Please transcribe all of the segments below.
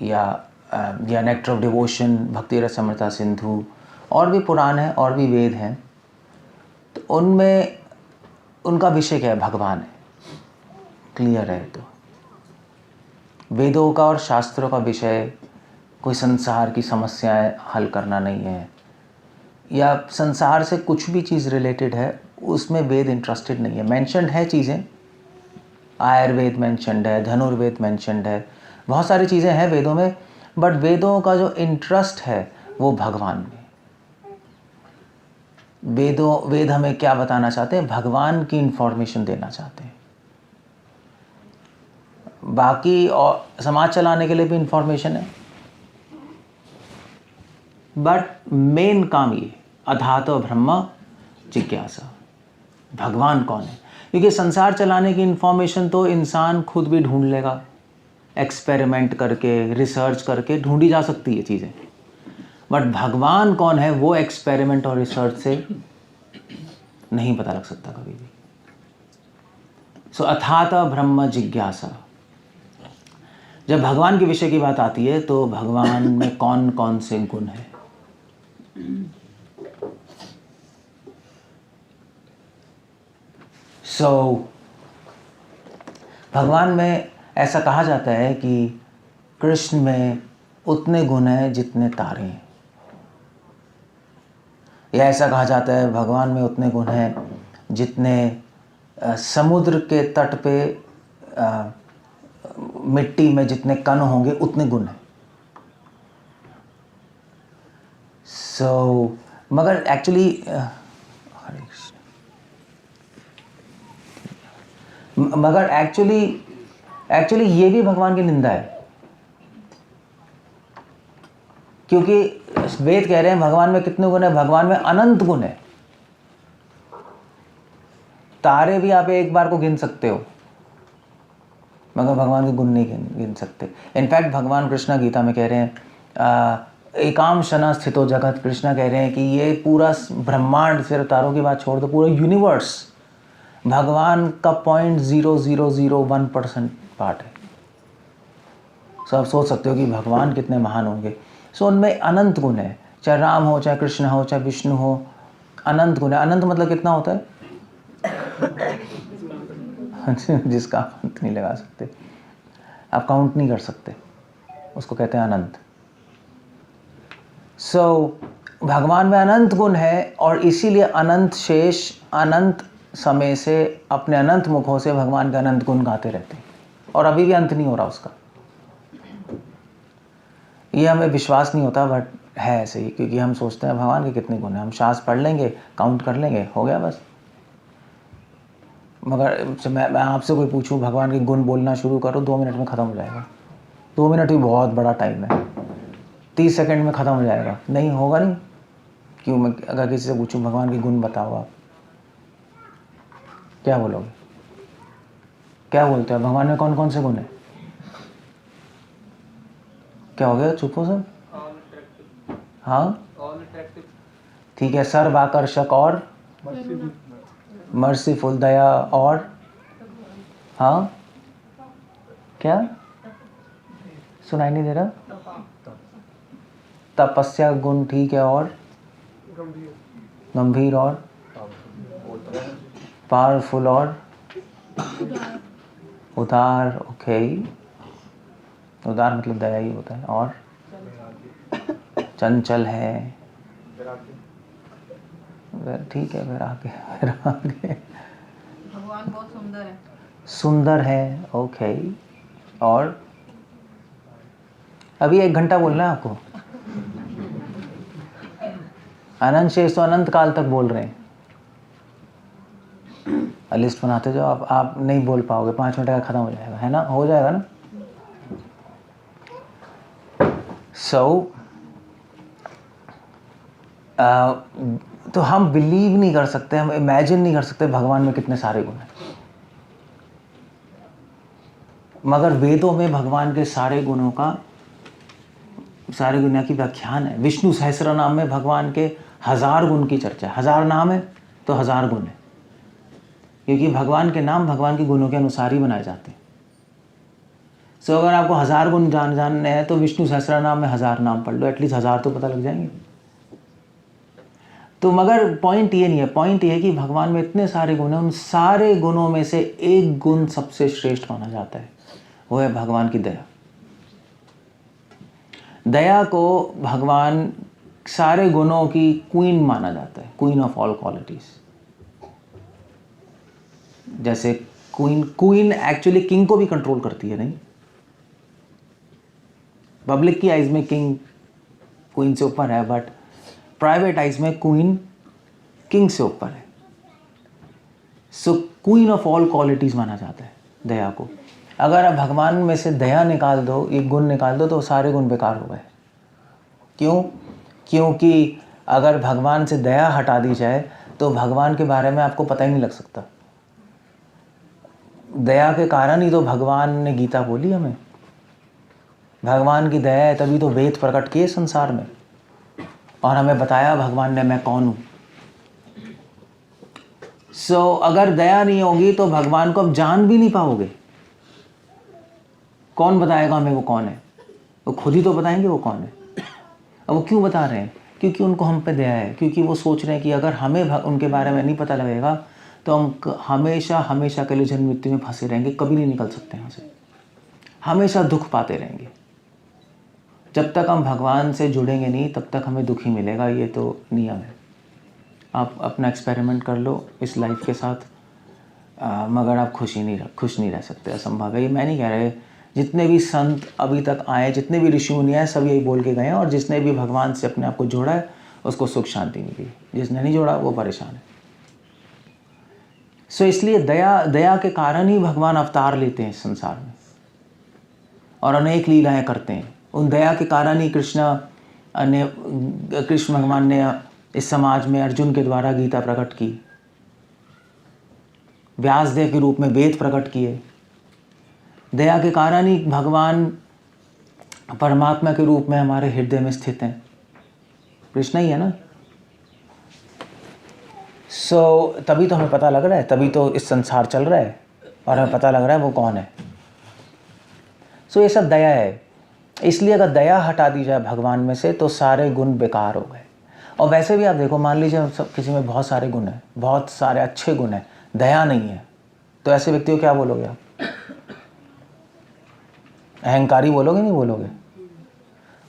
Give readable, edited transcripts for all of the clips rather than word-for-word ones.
या nectar of devotion, भक्ति रसामृता सिंधु, और भी पुराण हैं और भी वेद हैं, तो उनमें उनका विषय क्या है? भगवान है, क्लियर है। तो वेदों का और शास्त्रों का विषय कोई संसार की समस्याएं हल करना नहीं है, या संसार से कुछ भी चीज़ रिलेटेड है उसमें वेद इंटरेस्टेड नहीं है। मेंशन्ड है चीज़ें, आयुर्वेद मेंशन्ड है, धनुर्वेद मेंशन्ड है, बहुत सारी चीज़ें हैं वेदों में, बट वेदों का जो इंटरेस्ट है वो भगवान में। वेद हमें क्या बताना चाहते हैं? भगवान की इंफॉर्मेशन देना चाहते हैं। बाकी और समाज चलाने के लिए भी इंफॉर्मेशन है, बट मेन काम ये अधातो ब्रह्म जिज्ञासा, भगवान कौन है। क्योंकि संसार चलाने की इंफॉर्मेशन तो इंसान खुद भी ढूंढ लेगा, एक्सपेरिमेंट करके, रिसर्च करके ढूंढी जा सकती है चीज़ें, बट भगवान कौन है वो एक्सपेरिमेंट और रिसर्च से नहीं पता लग सकता कभी भी। सो अथाता ब्रह्म जिज्ञासा। जब भगवान के विषय की बात आती है तो भगवान में कौन कौन से गुण हैं? भगवान में ऐसा कहा जाता है कि कृष्ण में उतने गुण हैं जितने तारे हैं, या ऐसा कहा जाता है भगवान में उतने गुण हैं जितने समुद्र के तट पे मिट्टी में जितने कण होंगे उतने गुण हैं। मगर एक्चुअली ये भी भगवान की निंदा है, क्योंकि वेद कह रहे हैं भगवान में कितने गुण है? भगवान में अनंत गुण है। तारे भी आप एक बार को गिन सकते हो, मगर भगवान के गुण नहीं गिन सकते। इनफैक्ट भगवान कृष्णा गीता में कह रहे हैं एकाम शना स्थितो जगत, कृष्णा कह रहे हैं कि ये पूरा ब्रह्मांड, सिर्फ तारों की बात छोड़ दो, पूरा यूनिवर्स भगवान का 0.0001% पार्ट है। सो आप सोच सकते हो कि भगवान कितने महान होंगे। सो उनमें अनंत गुण है, चाहे राम हो, चाहे कृष्ण हो, चाहे विष्णु हो, अनंत गुण है। अनंत मतलब कितना होता है? जिसका आप अंत नहीं लगा सकते, आप काउंट नहीं कर सकते, उसको कहते हैं अनंत। भगवान में अनंत गुण है, और इसीलिए अनंत शेष अनंत समय से अपने अनंत मुखों से भगवान के अनंत गुण गाते रहते हैं, और अभी भी अंत नहीं हो रहा उसका। ये हमें विश्वास नहीं होता, बट है ऐसे ही, क्योंकि हम सोचते हैं भगवान के कितने गुण हैं, हम शास्त्र पढ़ लेंगे, काउंट कर लेंगे, हो गया बस। मगर मैं आपसे कोई पूछूं भगवान के गुण बोलना शुरू करो, 2 मिनट में ख़त्म हो जाएगा। 2 मिनट भी बहुत बड़ा टाइम है, 30 सेकंड में ख़त्म हो जाएगा, नहीं होगा नहीं। क्यों? मैं अगर किसी से पूछूं भगवान के गुण बताओ, आप क्या बोलोगे? क्या बोलते हो? भगवान में कौन कौन से गुण हैं? क्या हो गया? चुप हो सब? हाँ ठीक है। सर्वाकर्षक और मर्सीफुल, दया और हाँ क्या सुनाई नहीं दे रहा? तपस्या गुण, ठीक है, और गंभीर और पावरफुल और उदार। ओके, उदार मतलब दया ही होता है। और चंचल है, ठीक है। फिर आगे भगवान बहुत सुंदर है। सुंदर है, ओके। और अभी 1 घंटा बोलना है आपको। अनंत शेष तो अनंत काल तक बोल रहे हैं। लिस्ट बनाते जाओ, आप नहीं बोल पाओगे, 5 मिनट का खत्म हो जाएगा, है ना? हो जाएगा ना? तो हम बिलीव नहीं कर सकते, हम इमेजिन नहीं कर सकते भगवान में कितने सारे गुण हैं। मगर वेदों में भगवान के सारे गुणों की व्याख्यान है। विष्णु सहस्त्र नाम में भगवान के 1000 गुण की चर्चा है। 1000 नाम है तो 1000 गुण है, क्योंकि भगवान के नाम भगवान के गुणों के अनुसार ही बनाए जाते हैं। सो अगर आपको 1000 गुण जानने हैं तो विष्णु सहस्त्रनाम में 1000 नाम पढ़ लो, एटलीस्ट 1000 तो पता लग जाएंगे। तो मगर पॉइंट ये नहीं है, पॉइंट ये है कि भगवान में इतने सारे गुण हैं, उन सारे गुणों में से एक गुण सबसे श्रेष्ठ माना जाता है, वो है भगवान की दया। दया को भगवान सारे गुणों की क्वीन माना जाता है, क्वीन ऑफ ऑल क्वालिटीज। जैसे क्वीन एक्चुअली किंग को भी कंट्रोल करती है, नहीं? पब्लिक की आइज में किंग क्वीन से ऊपर है, बट प्राइवेट आइज में क्वीन किंग से ऊपर है। सो क्वीन ऑफ ऑल क्वालिटीज माना जाता है दया को। अगर आप भगवान में से दया निकाल दो, एक गुण निकाल दो, तो सारे गुण बेकार हो गए। क्यों? क्योंकि अगर भगवान से दया हटा दी जाए तो भगवान के बारे में आपको पता ही नहीं लग सकता। दया के कारण ही तो भगवान ने गीता बोली हमें। भगवान की दया है तभी तो वेद प्रकट किए संसार में, और हमें बताया भगवान ने मैं कौन हूँ। सो अगर दया नहीं होगी तो भगवान को आप जान भी नहीं पाओगे। कौन बताएगा हमें वो कौन है? वो खुद ही तो बताएंगे वो कौन है। अब वो क्यों बता रहे हैं? क्योंकि उनको हम पे दया है, क्योंकि वो सोच रहे हैं कि अगर हमें उनके बारे में नहीं पता लगेगा तो हम हमेशा हमेशा के लिए जन्म मृत्यु में फंसे रहेंगे, कभी नहीं निकल सकते यहाँ से, हमेशा दुख पाते रहेंगे। जब तक हम भगवान से जुड़ेंगे नहीं तब तक हमें दुख ही मिलेगा, ये तो नियम है। आप अपना एक्सपेरिमेंट कर लो इस लाइफ के साथ, मगर आप खुश नहीं रह सकते, असंभव है। ये मैं नहीं कह रहे, जितने भी संत अभी तक आए, जितने भी ऋषि मुनि आए, सब यही बोल के गए हैं, और जिसने भी भगवान से अपने आप को जोड़ा है उसको सुख शांति मिली, जिसने नहीं जोड़ा वो परेशान है। सो इसलिए दया के कारण ही भगवान अवतार लेते हैं इस संसार में और अनेक लीलाएं करते हैं। उन दया के कारण ही कृष्ण भगवान ने इस समाज में अर्जुन के द्वारा गीता प्रकट की, व्यासदेव के रूप में वेद प्रकट किए। दया के कारण ही भगवान परमात्मा के रूप में हमारे हृदय में स्थित हैं, कृष्ण ही है ना। सो तभी तो हमें पता लग रहा है, तभी तो इस संसार चल रहा है और हमें पता लग रहा है वो कौन है। सो ये सब दया है। इसलिए अगर दया हटा दी जाए भगवान में से तो सारे गुण बेकार हो गए। और वैसे भी आप देखो, मान लीजिए सब किसी में बहुत सारे गुण हैं, बहुत सारे अच्छे गुण हैं, दया नहीं है, तो ऐसे व्यक्ति को क्या बोलोगे आप? अहंकारी बोलोगे? नहीं बोलोगे।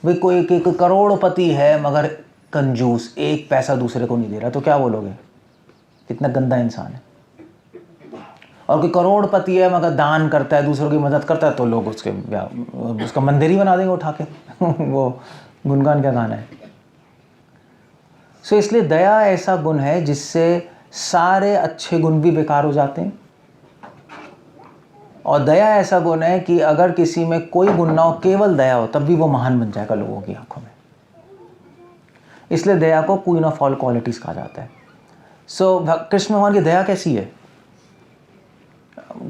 भाई कोई करोड़पति है मगर कंजूस, एक पैसा दूसरे को नहीं दे रहा, तो क्या बोलोगे? कितना गंदा इंसान है। और कोई करोड़पति है मगर दान करता है, दूसरों की मदद करता है, तो लोग उसका मंदिर ही बना देंगे उठा के वो गुणगान क्या गाना है। सो इसलिए दया ऐसा गुण है जिससे सारे अच्छे गुण भी बेकार हो जाते हैं। और दया ऐसा गुण है कि अगर किसी में कोई गुण ना हो, केवल दया हो, तब भी वो महान बन जाएगा लोगों की आंखों में। इसलिए दया को क्वीन ऑफ ऑल क्वालिटीज कहा जाता है। सो कृष्ण भगवान की दया कैसी है?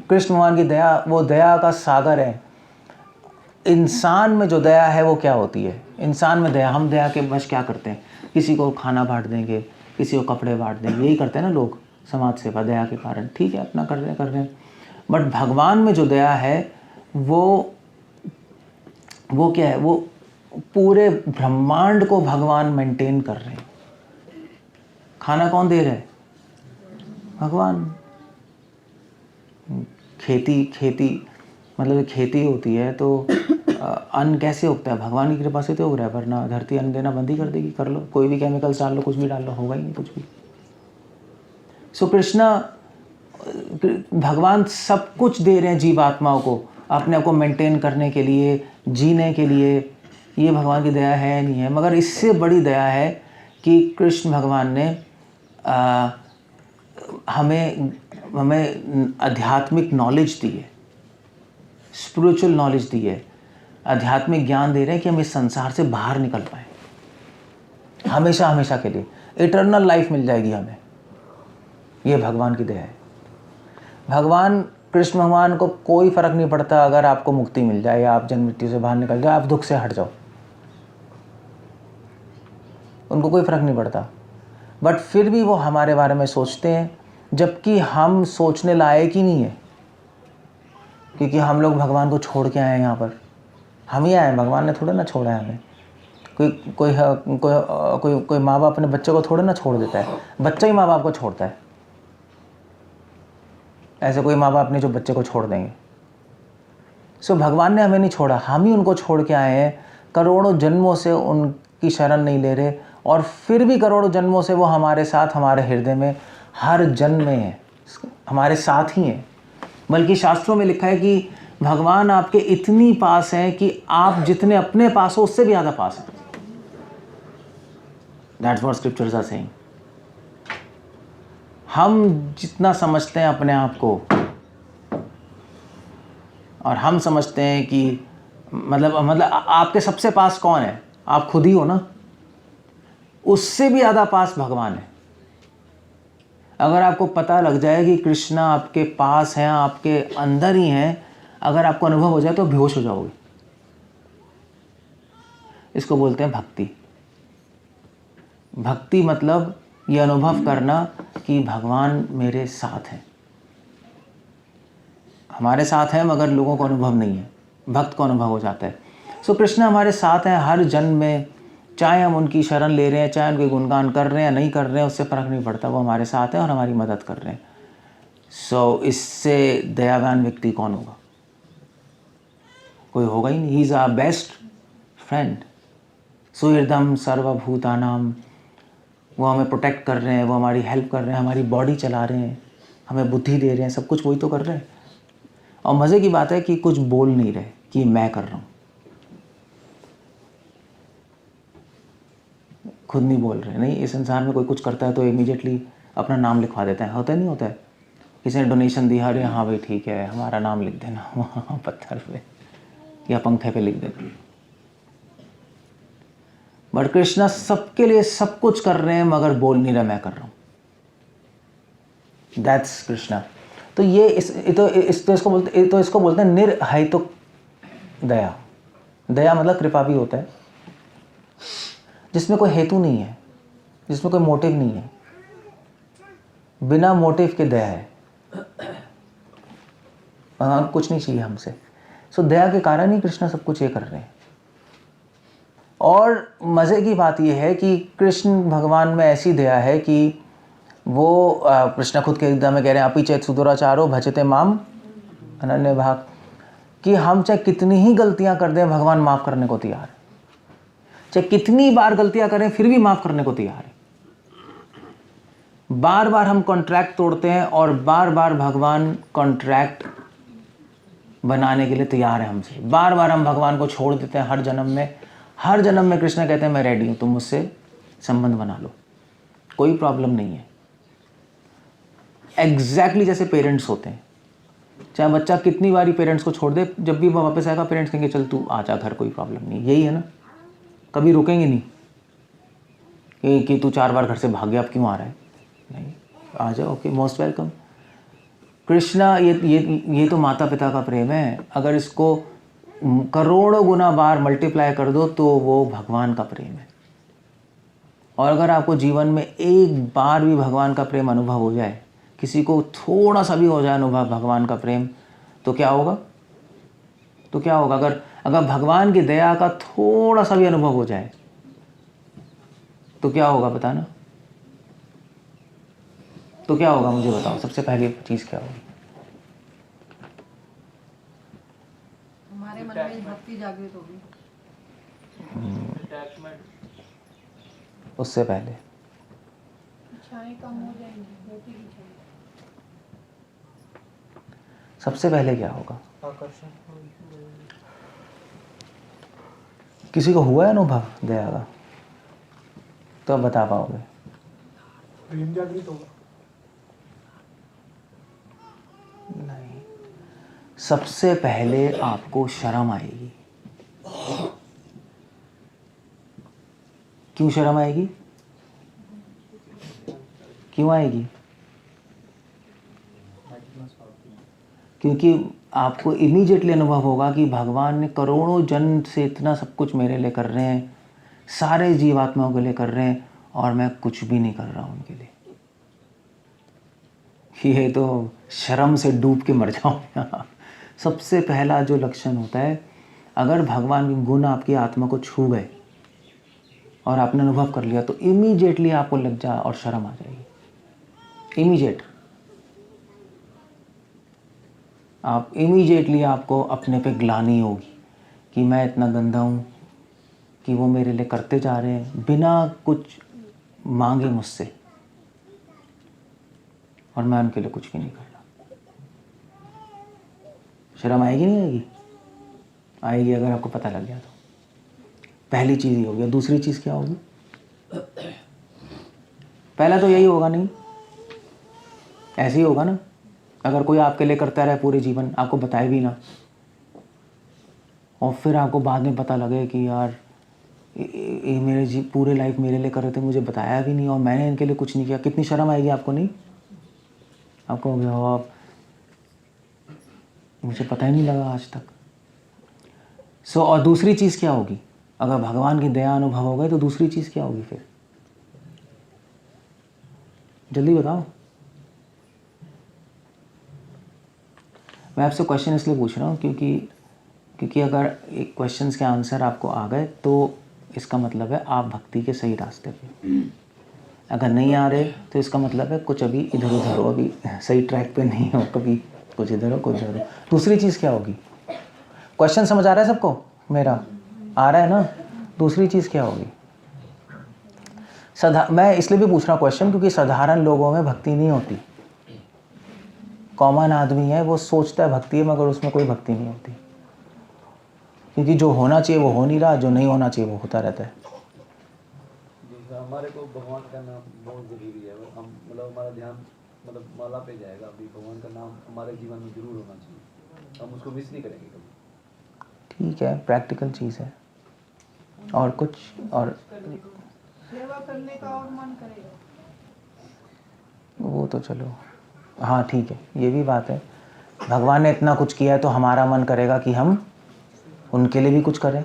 कृष्ण भगवान की दया, वो दया का सागर है। इंसान में जो दया है वो क्या होती है? इंसान में दया, हम दया के बस क्या करते हैं? किसी को खाना बांट देंगे, किसी को कपड़े बांट देंगे, यही करते हैं ना लोग समाज सेवा दया के कारण। ठीक है, अपना कर रहे हैं। बट भगवान में जो दया है वो क्या है? वो पूरे ब्रह्मांड को भगवान मेंटेन कर रहे हैं। खाना कौन दे रहा है? भगवान। खेती मतलब खेती होती है तो अन्न कैसे उगता है? भगवान की कृपा से तो उग रहा है, वरना धरती अन्न देना बंद ही कर देगी। कर लो, कोई भी केमिकल्स डाल लो, कुछ भी डाल लो, होगा ही नहीं कुछ भी। सो कृष्णा, भगवान सब कुछ दे रहे हैं जीवात्माओं को अपने आप को मेंटेन करने के लिए, जीने के लिए। ये भगवान की दया है नहीं है? मगर इससे बड़ी दया है कि कृष्ण भगवान ने हमें आध्यात्मिक नॉलेज दी है, स्पिरिचुअल नॉलेज दी है, आध्यात्मिक ज्ञान दे रहे हैं कि हम इस संसार से बाहर निकल पाए हमेशा हमेशा के लिए। इटर्नल लाइफ मिल जाएगी हमें। ये भगवान की दया है। भगवान कृष्ण भगवान को कोई फर्क नहीं पड़ता अगर आपको मुक्ति मिल जाए या आप जन्म मृत्यु से बाहर निकल जाए, आप दुख से हट जाओ, उनको कोई फर्क नहीं पड़ता। बट फिर भी वो हमारे बारे में सोचते हैं, जबकि हम सोचने लायक ही नहीं है। क्योंकि हम लोग भगवान को छोड़ के आए हैं यहाँ पर, हम ही आए हैं, भगवान ने थोड़े ना छोड़ा है हमें। कोई कोई कोई कोई कोई माँ बाप अपने बच्चे को थोड़े ना छोड़ देता है, बच्चा ही माँ बाप को छोड़ता है। ऐसे कोई माँ बाप नहीं जो बच्चे को छोड़ देंगे। सो भगवान ने हमें नहीं छोड़ा, हम ही उनको छोड़ के आए हैं। करोड़ों जन्मों से उनकी शरण नहीं ले रहे, और फिर भी करोड़ों जन्मों से वो हमारे साथ, हमारे हृदय में हर जन्म में है, हमारे साथ ही हैं। बल्कि शास्त्रों में लिखा है कि भगवान आपके इतनी पास हैं कि आप जितने अपने पास हो उससे भी ज़्यादा पास हैं। That's what scriptures are saying. हम जितना समझते हैं अपने आप को, और हम समझते हैं कि मतलब आपके सबसे पास कौन है? आप खुद ही हो ना। उससे भी ज़्यादा पास भगवान है। अगर आपको पता लग जाए कि कृष्णा आपके पास हैं, आपके अंदर ही हैं, अगर आपको अनुभव हो जाए तो बेहोश हो जाओगे। इसको बोलते हैं भक्ति। भक्ति मतलब ये अनुभव करना कि भगवान मेरे साथ हैं। हमारे साथ हैं मगर लोगों को अनुभव नहीं है, भक्त को अनुभव हो जाता है। सो कृष्ण हमारे साथ हैं हर जन्म में, चाहे हम उनकी शरण ले रहे हैं, चाहे उनके गुणगान कर रहे हैं या नहीं कर रहे हैं, उससे फ़र्क नहीं पड़ता, वो हमारे साथ हैं और हमारी मदद कर रहे हैं। सो इससे दयावान व्यक्ति कौन होगा? कोई होगा ही नहीं। He is our best friend. सुहृदम सर्वभूतानाम। वो हमें प्रोटेक्ट कर रहे हैं, वो हमारी हेल्प कर रहे हैं, हमारी बॉडी चला रहे हैं, हमें बुद्धि दे रहे हैं, सब कुछ वही तो कर रहे हैं। और मज़े की बात है कि कुछ बोल नहीं रहे कि मैं कर रहा हूँ, खुद नहीं बोल रहे। नहीं, इस संसार में कोई कुछ करता है तो इमीडिएटली अपना नाम लिखवा देता है, होता नहीं होता है? किसी ने डोनेशन दिया, अरे हाँ भाई ठीक है, हमारा नाम लिख देना वहाँ पत्थर पे या पंखे पे लिख देना। बट कृष्णा सबके लिए सब कुछ कर रहे हैं मगर बोल नहीं रहे मैं कर रहा हूँ। दैट्स कृष्णा। तो ये इसको बोलते हैं निर्हेतुक दया। दया मतलब कृपा भी होता है, जिसमें कोई हेतु नहीं है, जिसमें कोई मोटिव नहीं है, बिना मोटिव के दया है। कुछ नहीं चाहिए हमसे। सो दया के कारण ही कृष्ण सब कुछ ये कर रहे हैं। और मज़े की बात यह है कि कृष्ण भगवान में ऐसी दया है कि वो कृष्ण खुद के गीता में कह रहे हैं, अपि चेत सुदुराचारो भजते माम अनन्य भाग, कि हम चाहे कितनी ही गलतियां कर दें भगवान माफ़ करने को तैयार है। चाहे कितनी बार गलतियां करें फिर भी माफ़ करने को तैयार है। बार बार हम कॉन्ट्रैक्ट तोड़ते हैं और बार बार भगवान कॉन्ट्रैक्ट बनाने के लिए तैयार है हमसे। बार बार हम भगवान को छोड़ देते हैं। हर जन्म में कृष्ण कहते हैं मैं रेडी हूँ, तुम मुझसे संबंध बना लो, कोई प्रॉब्लम नहीं है। एग्जैक्टली जैसे पेरेंट्स होते हैं, चाहे बच्चा कितनी बारी पेरेंट्स को छोड़ दे, जब भी वो वापस आएगा पेरेंट्स कहेंगे चल तू आ जा घर, कोई प्रॉब्लम नहीं। यही है ना, कभी रुकेंगे नहीं कि तू 4 बार घर से भाग गया अब क्यों आ रहा है, नहीं, आ जाओ, ओके, मोस्ट वेलकम। कृष्णा ये तो माता पिता का प्रेम है। अगर इसको करोड़ों गुना बार मल्टीप्लाई कर दो तो वो भगवान का प्रेम है। और अगर आपको जीवन में एक बार भी भगवान का प्रेम अनुभव हो जाए, किसी को थोड़ा सा भी हो जाए अनुभव भगवान का प्रेम, तो क्या होगा? अगर भगवान की दया का थोड़ा सा भी अनुभव हो जाए तो क्या होगा बताना? तो क्या होगा मुझे बताओ, सबसे पहली चीज़ क्या होगी? हमारे मन में भक्ति जागृत होगी। उससे पहले इच्छाएं कम हो जाएंगी, होती की इच्छाएं। सबसे पहले क्या होगा? आकर्षण। किसी को हुआ है अनुभव दया का? तो आप बता पाओगे? प्रेम जागृत होगा। नहीं, सबसे पहले आपको शर्म आएगी। क्यों शर्म आएगी? क्यों आएगी? क्योंकि आपको इमीडिएटली अनुभव होगा कि भगवान ने करोड़ों जन्म से इतना सब कुछ मेरे लिए कर रहे हैं, सारे जीवात्माओं के लिए कर रहे हैं, और मैं कुछ भी नहीं कर रहा हूँ उनके लिए। ये तो शर्म से डूब के मर जाऊंगा। सबसे पहला जो लक्षण होता है, अगर भगवान के गुण आपकी आत्मा को छू गए और आपने अनुभव कर लिया तो इमीडिएटली आपको लज्जा और शर्म आ जाएगी। इमीडिएट इमीडिएटली आपको अपने पे ग्लानि होगी कि मैं इतना गंदा हूँ कि वो मेरे लिए करते जा रहे हैं बिना कुछ मांगे मुझसे, और मैं उनके लिए कुछ भी नहीं कर रहा। शर्म आएगी नहीं आएगी? आएगी अगर आपको पता लग गया तो। पहली चीज़ ये हो गया। दूसरी चीज़ क्या होगी? पहला तो यही होगा, नहीं ऐसे ही होगा ना, अगर कोई आपके लिए करता रहे पूरे जीवन, आपको बताए भी ना, और फिर आपको बाद में पता लगे कि यार ये मेरे पूरे लाइफ मेरे लिए कर रहे थे, मुझे बताया भी नहीं और मैंने इनके लिए कुछ नहीं किया, कितनी शर्म आएगी आपको? नहीं, आपको हो गया हो आप, मुझे पता ही नहीं लगा आज तक। और दूसरी चीज़ क्या होगी? अगर भगवान की दया अनुभव हो गए तो दूसरी चीज़ क्या होगी फिर? जल्दी बताओ। मैं आपसे क्वेश्चन इसलिए पूछ रहा हूँ क्योंकि अगर एक क्वेश्चंस के आंसर आपको आ गए तो इसका मतलब है आप भक्ति के सही रास्ते पे। अगर नहीं आ रहे तो इसका मतलब है कुछ अभी इधर उधर हो, अभी सही ट्रैक पे नहीं हो, कभी कुछ इधर हो कुछ उधर हो। दूसरी चीज़ क्या होगी? क्वेश्चन समझ आ रहा है सबको? मेरा आ रहा है ना? दूसरी चीज़ क्या होगी? मैं इसलिए भी पूछ रहा हूँ क्वेश्चन क्योंकि साधारण लोगों में भक्ति नहीं होती। कॉमन आदमी है, वो सोचता है भक्ति है मगर उसमें कोई भक्ति नहीं होती, क्योंकि जो होना चाहिए वो हो नहीं रहा, जो नहीं होना चाहिए वो होता रहता है। हमारे को भगवान का नाम बहुत जरूरी है। हम हमारा ध्यान माला पे जाएगा, अभी भगवान का नाम हमारे जीवन में जरूर होना चाहिए, हम उसको मिस नहीं करेंगे कभी। ठीक है, प्रैक्टिकल चीज़ है। और कुछ? और सेवा करने का और मन करेगा, वो तो चलो हाँ ठीक है, ये भी बात है। भगवान ने इतना कुछ किया है तो हमारा मन करेगा कि हम उनके लिए भी कुछ करें।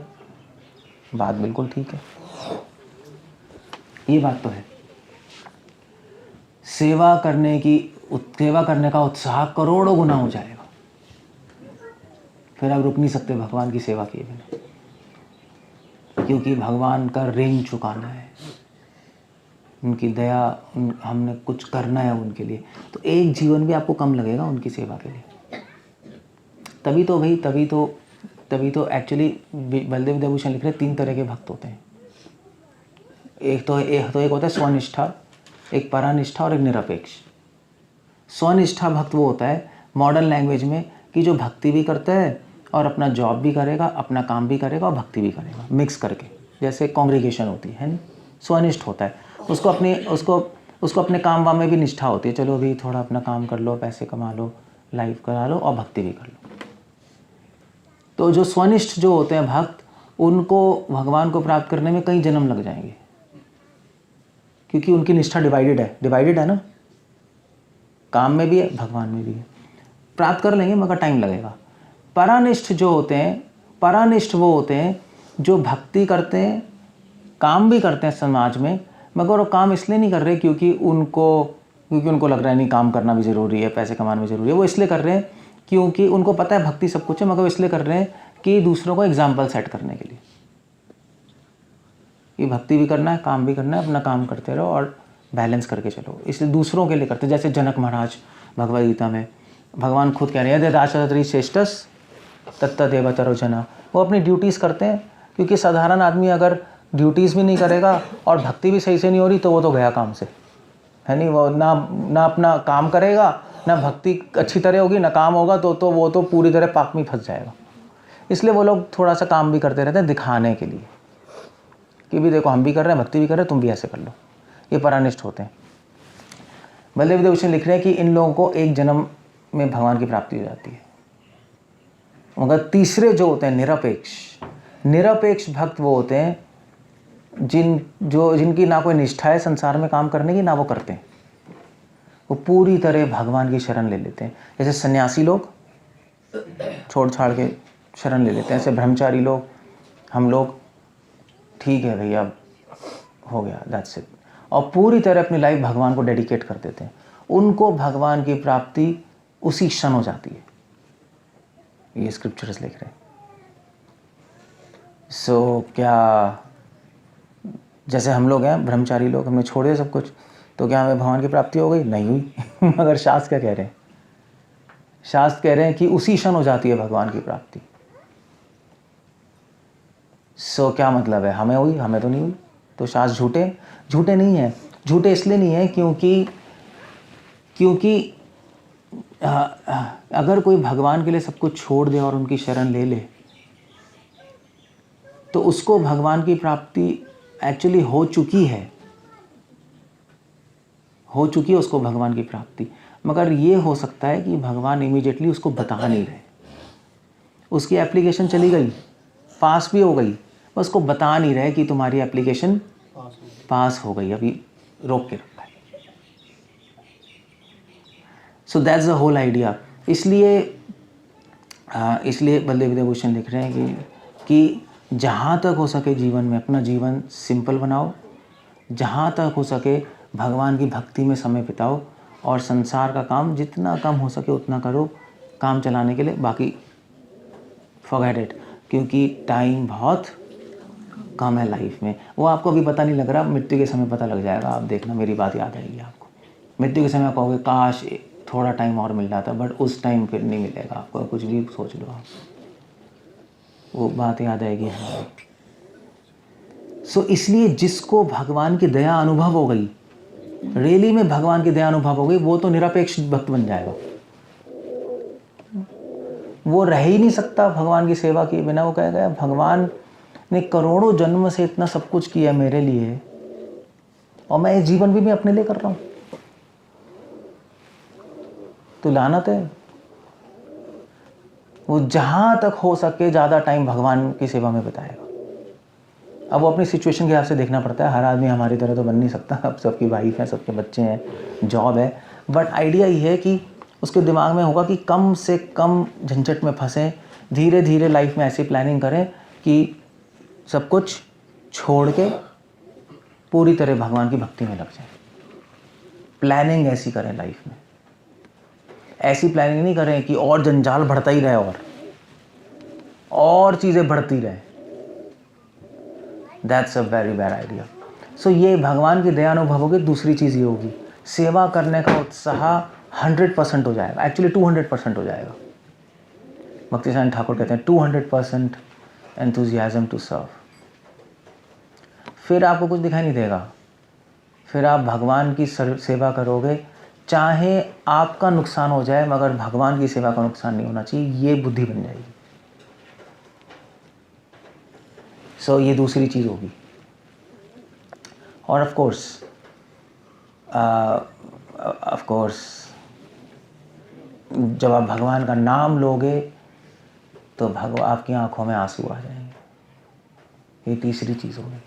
बात बिल्कुल ठीक है, ये बात तो है। सेवा करने का उत्साह करोड़ों गुना हो जाएगा, फिर आप रुक नहीं सकते भगवान की सेवा किए बिना, क्योंकि भगवान का ऋण चुकाना है, उनकी दया, हमने कुछ करना है उनके लिए। तो एक जीवन भी आपको कम लगेगा उनकी सेवा के लिए। तभी तो एक्चुअली बलदेव विद्याभूषण लिख रहे 3 तरह के भक्त होते हैं। एक होता है स्वनिष्ठा, एक परानिष्ठा और एक निरपेक्ष। स्वनिष्ठा भक्त वो होता है मॉडर्न लैंग्वेज में कि जो भक्ति भी करता है और अपना जॉब भी करेगा, अपना काम भी करेगा और भक्ति भी करेगा, मिक्स करके, जैसे कांग्रीगेशन होती है ना। स्वनिष्ठ होता है, उसको अपने काम वाम में भी निष्ठा होती है, चलो अभी थोड़ा अपना काम कर लो, पैसे कमा लो, लाइफ करा लो और भक्ति भी कर लो। तो जो स्वनिष्ठ जो होते हैं भक्त, उनको भगवान को प्राप्त करने में कई जन्म लग जाएंगे, क्योंकि उनकी निष्ठा डिवाइडेड है ना, काम में भी है भगवान में भी है। प्राप्त कर लेंगे मगर टाइम लगेगा। परानिष्ठ वो होते हैं जो भक्ति करते हैं, काम भी करते हैं समाज में, मगर वो काम इसलिए नहीं कर रहे क्योंकि उनको लग रहा है नहीं काम करना भी ज़रूरी है, पैसे कमाना भी ज़रूरी है। वो इसलिए कर रहे हैं क्योंकि उनको पता है भक्ति सब कुछ है, मगर वो इसलिए कर रहे हैं कि दूसरों को एग्जाम्पल सेट करने के लिए, ये भक्ति भी करना है, काम भी करना है, अपना काम करते रहो और बैलेंस करके चलो, इसलिए दूसरों के लिए करते हैं। जैसे जनक महाराज भगवद गीता में भगवान खुद कह रहे हैं यदाचरति श्रेष्ठस् तत्तदेव तरो जना। वो अपनी ड्यूटीज़ करते हैं, क्योंकि साधारण आदमी अगर ड्यूटीज़ भी नहीं करेगा और भक्ति भी सही से नहीं हो रही तो वो तो गया काम से, है नहीं। वो ना अपना काम करेगा, ना भक्ति अच्छी तरह होगी, ना काम होगा, तो वो तो पूरी तरह पाप में फंस जाएगा। इसलिए वो लोग थोड़ा सा काम भी करते रहते हैं दिखाने के लिए कि भी देखो हम भी कर रहे हैं, भक्ति भी कर रहे हैं, तुम भी ऐसे कर लो। ये परानिष्ठ होते हैं। बलदेव विद्याभूषण लिख रहे हैं कि इन लोगों को एक जन्म में भगवान की प्राप्ति हो जाती है। मगर तीसरे जो होते हैं निरपेक्ष भक्त वो होते हैं जिनकी ना कोई निष्ठा है संसार में काम करने की, ना वो करते हैं। वो पूरी तरह भगवान की शरण ले लेते हैं। जैसे सन्यासी लोग छोड़ छाड़ के शरण ले लेते हैं, ऐसे ब्रह्मचारी लोग, हम लोग ठीक है भैया हो गया, दैट्स इट, और पूरी तरह अपनी लाइफ भगवान को डेडिकेट कर देते हैं। उनको भगवान की प्राप्ति उसी क्षण हो जाती है। ये स्क्रिप्चर्स लिख रहे हैं। सो क्या जैसे हम लोग हैं ब्रह्मचारी लोग, हमने छोड़ दिया सब कुछ, तो क्या हमें भगवान की प्राप्ति हो गई? नहीं हुई। मगर शास्त्र क्या कह रहे हैं? शास्त्र कह रहे हैं कि उसी क्षण हो जाती है भगवान की प्राप्ति। सो क्या मतलब है? हमें हुई? हमें तो नहीं हुई। तो शास्त्र झूठे? झूठे नहीं है। झूठे इसलिए नहीं है क्योंकि अगर कोई भगवान के लिए सब कुछ छोड़ दे और उनकी शरण ले ले, तो उसको भगवान की प्राप्ति एक्चुअली हो चुकी है उसको भगवान की प्राप्ति। मगर ये हो सकता है कि भगवान इमीडिएटली उसको बता नहीं रहे, उसकी एप्लीकेशन चली गई, पास भी हो गई, बस उसको बता नहीं रहे कि तुम्हारी एप्लीकेशन पास हो गई, अभी रोक के रखा है। So that's the whole idea. इसलिए बलदेव विद्याभूषण लिख रहे हैं कि जहाँ तक हो सके जीवन में अपना जीवन सिंपल बनाओ, जहाँ तक हो सके भगवान की भक्ति में समय बिताओ, और संसार का काम जितना कम हो सके उतना करो काम चलाने के लिए, बाकी फॉरगेट इट, क्योंकि टाइम बहुत कम है लाइफ में। वो आपको अभी पता नहीं लग रहा, मृत्यु के समय पता लग जाएगा। आप देखना, मेरी बात याद आएगी आपको। मृत्यु के समय आप कहोगे काश थोड़ा टाइम और मिल जाता, बट उस टाइम फिर नहीं मिलेगा आपको, कुछ भी सोच लो आप, वो बात याद आएगी हमें। सो इसलिए जिसको भगवान की दया अनुभव हो गई, रियली में भगवान की दया अनुभव हो गई, वो तो निरपेक्ष भक्त बन जाएगा। वो रह ही नहीं सकता भगवान की सेवा किए बिना। वो कहेगा भगवान ने करोड़ों जन्म से इतना सब कुछ किया मेरे लिए, और मैं इस जीवन भी मैं अपने लिए कर रहा हूँ, तो लानत है। वो जहां तक हो सके ज़्यादा टाइम भगवान की सेवा में बिताएगा। अब वो अपनी सिचुएशन के हिसाब से देखना पड़ता है, हर आदमी हमारी तरह तो बन नहीं सकता। अब सबकी वाइफ है, सबके बच्चे हैं, जॉब है, बट आइडिया ये है कि उसके दिमाग में होगा कि कम से कम झंझट में फंसें, धीरे धीरे लाइफ में ऐसी प्लानिंग करें कि सब कुछ छोड़ के पूरी तरह भगवान की भक्ति में लग जाए। प्लानिंग ऐसी करें लाइफ में, ऐसी प्लानिंग नहीं करें कि और जंजाल बढ़ता ही रहे और चीज़ें बढ़ती रहे। That's a very bad idea. So ये भगवान की दया अनुभव होगी। दूसरी चीज़ ये होगी, सेवा करने का उत्साह 100% हो जाएगा, एक्चुअली 200% हो जाएगा। भक्ति साईं ठाकुर कहते हैं 200% एंथुजियाज्म टू सर्व। फिर आपको कुछ दिखाई नहीं देगा, फिर आप भगवान की सेवा करोगे, चाहे आपका नुकसान हो जाए मगर भगवान की सेवा का नुकसान नहीं होना चाहिए, ये बुद्धि बन जाएगी। सो ये दूसरी चीज़ होगी। और ऑफ कोर्स जब आप भगवान का नाम लोगे तो आपकी आंखों में आंसू आ जाएंगे। ये तीसरी चीज़ होगी।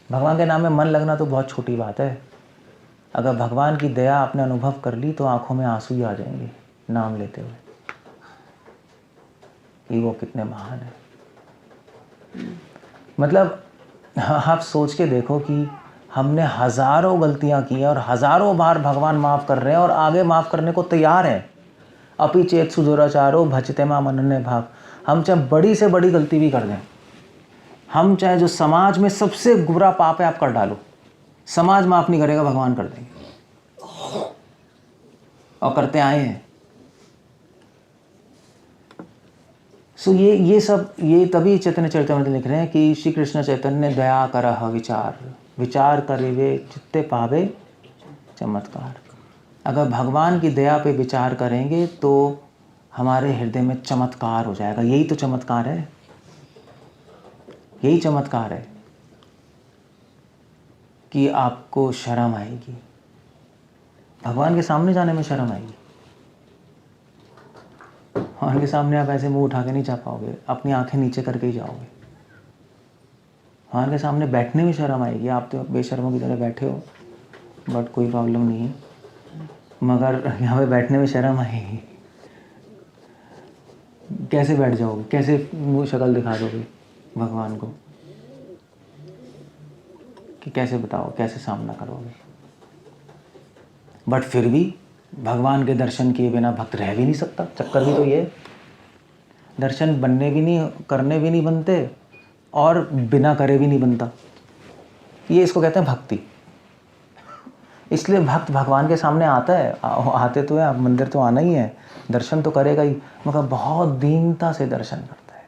भगवान के नाम में मन लगना तो बहुत छोटी बात है, अगर भगवान की दया आपने अनुभव कर ली तो आंखों में आंसू ही आ जाएंगे नाम लेते हुए कि वो कितने महान है। मतलब आप सोच के देखो कि हमने हज़ारों गलतियां की हैं और हज़ारों बार भगवान माफ़ कर रहे हैं और आगे माफ़ करने को तैयार हैं। अपि चेत सुदुराचारो भजते माम अनन्य भाव। हम चाहे बड़ी से बड़ी गलती भी कर दें, हम चाहे जो समाज में सबसे बुरा पाप है आप कर डालो, समाज माफ़ नहीं करेगा, भगवान कर देंगे, और करते आए हैं। सो ये तभी चैतन्य चरितामृत लिख रहे हैं कि श्री कृष्ण चैतन्य दया करह विचार करिवे चित्ते पावे चमत्कार। अगर भगवान की दया पे विचार करेंगे तो हमारे हृदय में चमत्कार हो जाएगा। यही तो चमत्कार है, यही चमत्कार है कि आपको शर्म आएगी, भगवान के सामने जाने में शर्म आएगी। भगवान के सामने आप ऐसे मुंह उठा के नहीं जा पाओगे, अपनी आंखें नीचे करके ही जाओगे। भगवान के सामने बैठने में शर्म आएगी, आप तो बेशर्मों की तरह बैठे हो, बट कोई प्रॉब्लम नहीं है, मगर यहाँ पे बैठने में शर्म आएगी। कैसे बैठ जाओगे, कैसे मुँह शक्ल दिखा दोगे भगवान को, कि कैसे बताओ, कैसे सामना करोगे। बट फिर भी भगवान के दर्शन किए बिना भक्त रह भी नहीं सकता। चक्कर भी तो ये, दर्शन बनने भी नहीं, करने भी नहीं बनते और बिना करे भी नहीं बनता। ये इसको कहते हैं भक्ति। इसलिए भक्त भगवान के सामने आता है, आते तो है, मंदिर तो आना ही है, दर्शन तो करेगा ही, मगर बहुत दीनता से दर्शन करता है।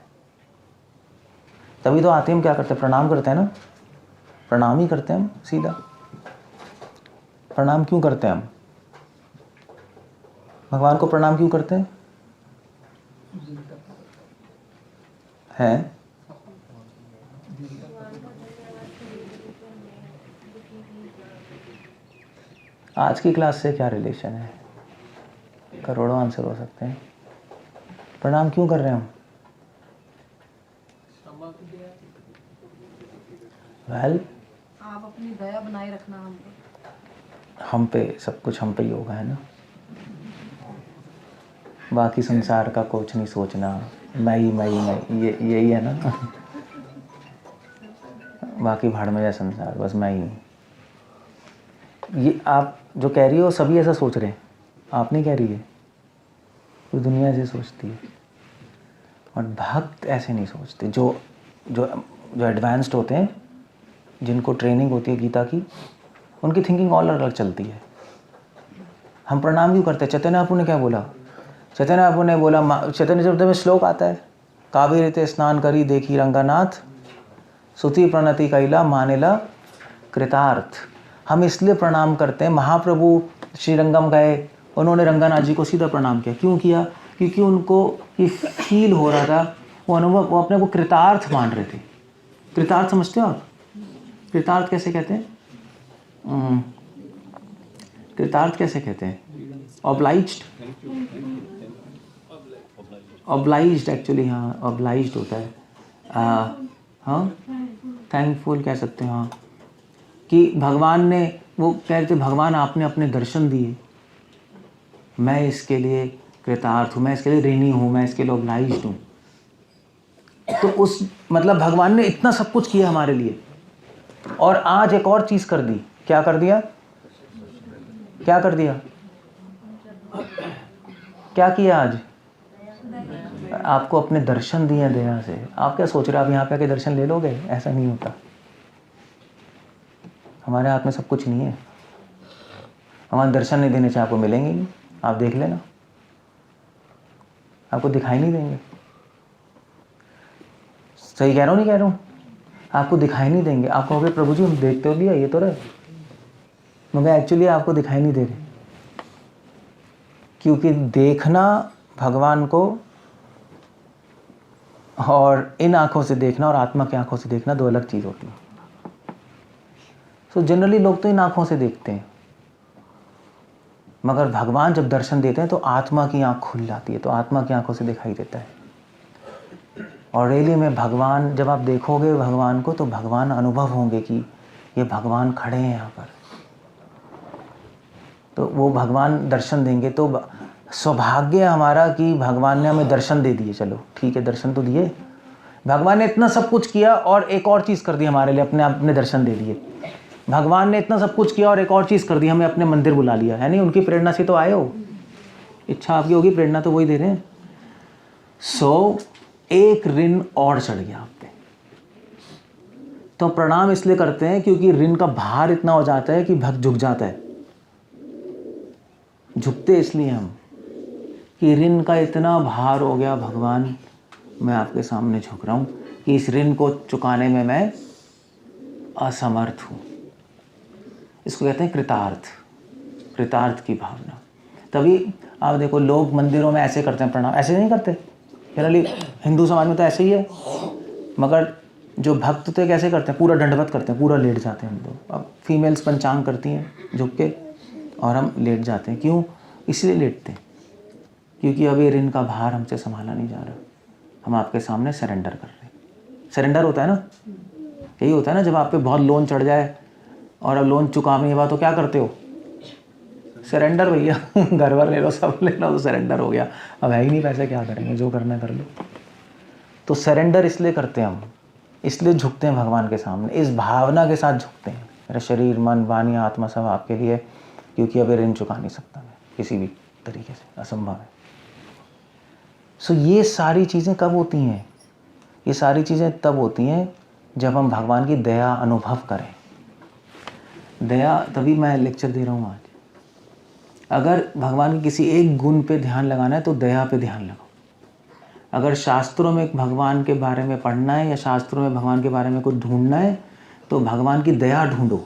तभी तो आते हम क्या करते हैं, प्रणाम करते हैं ना, प्रणाम ही करते हैं हम सीधा। प्रणाम क्यों करते हैं हम? भगवान को प्रणाम क्यों करते हैं? हैं? आज की क्लास से क्या रिलेशन है? करोड़ों आंसर हो सकते हैं। प्रणाम क्यों कर रहे हैं हम? वेल, आप अपनी दया बनाए रखना हम पे सब कुछ हम पे ही होगा, है ना। बाकी संसार का कुछ नहीं सोचना, मैं ही ये यही है ना। बाकी भाड़ में जाए संसार, बस मैं ही हूँ। ये आप जो कह रही हो सभी ऐसा सोच रहे हैं, आप नहीं कह रही है, पूरी दुनिया ऐसे सोचती है। और भक्त ऐसे नहीं सोचते। जो जो जो एडवांस्ड होते हैं, जिनको ट्रेनिंग होती है गीता की, उनकी थिंकिंग ऑल अलग चलती है। हम प्रणाम क्यों करते हैं? चैतन्य बापू ने क्या बोला? चैतन्य बापू ने बोला, चैतन्य चरित में श्लोक आता है, कावेरी ते स्नान करी देखी रंगानाथ, सुति प्रणति कैला मानेला कृतार्थ। हम इसलिए प्रणाम करते हैं, महाप्रभु श्रीरंगम गए, उन्होंने रंगानाथ जी को सीधा प्रणाम किया। क्यों किया? क्योंकि उनको ये फील हो रहा था, वो अनुभव, वो अपने को कृतार्थ मान रहे थे। कृतार्थ समझते हो आप? कृतार्थ कैसे कहते हैं? कृतार्थ कैसे कहते हैं? ऑब्लाइज्ड, ऑब्लाइज्ड एक्चुअली, हाँ ऑब्लाइज्ड होता है। हाँ थैंकफुल कह सकते हैं। हाँ, कि भगवान ने, वो कह रहे थे भगवान आपने अपने दर्शन दिए, मैं इसके लिए कृतार्थ हूँ, मैं इसके लिए ऋणी हूँ, मैं इसके लिए ऑब्लाइज्ड हूँ। तो उस मतलब भगवान ने इतना सब कुछ किया हमारे लिए, और आज एक और चीज़ कर दी। क्या कर दिया? क्या कर दिया? क्या किया आज? आपको अपने दर्शन दिए दया से। आप क्या सोच रहे हो आप यहाँ पे आके दर्शन ले लोगे? ऐसा नहीं होता। हमारे हाथ में सब कुछ नहीं है। हमारे दर्शन नहीं देने से आपको मिलेंगे नहीं। आप देख लेना, आपको दिखाई नहीं देंगे। सही कह रहा हूँ नहीं कह रहा हूँ? आपको दिखाई नहीं देंगे। आप कहोगे प्रभु जी हम देखते हो लिया ये तो रहे, मगर एक्चुअली आपको दिखाई नहीं दे रहे। क्योंकि देखना भगवान को और इन आंखों से देखना और आत्मा की आंखों से देखना दो अलग चीज़ होती है। सो जनरली लोग तो इन आंखों से देखते हैं, मगर भगवान जब दर्शन देते हैं तो आत्मा की आंख खुल जाती है, तो आत्मा की आंखों से दिखाई देता है। और रियली में भगवान, जब आप देखोगे भगवान को, तो भगवान अनुभव होंगे कि ये भगवान खड़े हैं यहाँ पर। तो वो भगवान दर्शन देंगे। तो सौभाग्य हमारा कि भगवान ने हमें दर्शन दे दिए। चलो ठीक है, दर्शन तो दिए। भगवान ने इतना सब कुछ किया और एक और चीज़ कर दी हमारे लिए, अपने दर्शन दे दिए। भगवान ने इतना सब कुछ किया और एक और चीज़ कर दी, हमें अपने मंदिर बुला लिया, है नहीं? उनकी प्रेरणा से तो आए हो, इच्छा आपकी होगी, प्रेरणा तो वही दे रहे हैं। सो एक ऋण और चढ़ गया आप पे। तो प्रणाम इसलिए करते हैं क्योंकि ऋण का भार इतना हो जाता है कि भक्त झुक जाता है। झुकते इसलिए हम कि ऋण का इतना भार हो गया, भगवान मैं आपके सामने झुक रहा हूँ कि इस ऋण को चुकाने में मैं असमर्थ हूँ। इसको कहते हैं कृतार्थ, कृतार्थ की भावना। तभी आप देखो लोग मंदिरों में ऐसे करते हैं प्रणाम, ऐसे नहीं करते जनरली। हिंदू समाज में तो ऐसे ही है, मगर जो भक्त तो कैसे करते हैं? पूरा दंडवत करते हैं, पूरा लेट जाते हैं हम लोग। अब फीमेल्स पंचांग करती हैं झुक के, और हम लेट जाते हैं। क्यों? इसलिए लेटते हैं क्योंकि अब ये ऋण का भार हमसे संभाला नहीं जा रहा। हम आपके सामने सरेंडर कर रहे हैं। सरेंडर होता है ना, यही होता है ना। जब आप पे बहुत लोन चढ़ जाए और अब लोन चुका नहीं हुआ तो क्या करते हो? सरेंडर भैया, घर वर ले लो, सब ले लो, तो सरेंडर हो गया। अब है ही नहीं पैसे, क्या करेंगे, जो करना है कर लो। तो सरेंडर इसलिए करते हैं हम, इसलिए झुकते हैं भगवान के सामने, इस भावना के साथ झुकते हैं। मेरा शरीर, मन, वाणी, आत्मा सब आपके लिए, क्योंकि अब ऋण चुका नहीं सकता मैं किसी भी तरीके से, असंभव है। सो ये सारी चीज़ें कब होती हैं? ये सारी चीज़ें तब होती हैं जब हम भगवान की दया अनुभव करें। दया, तभी मैं लेक्चर दे रहा हूँ आज। अगर भगवान के किसी एक गुण पे ध्यान लगाना है तो दया पे ध्यान लगाओ। अगर शास्त्रों में भगवान के बारे में पढ़ना है या शास्त्रों में भगवान के बारे में कुछ ढूंढना है तो भगवान की दया ढूंढो।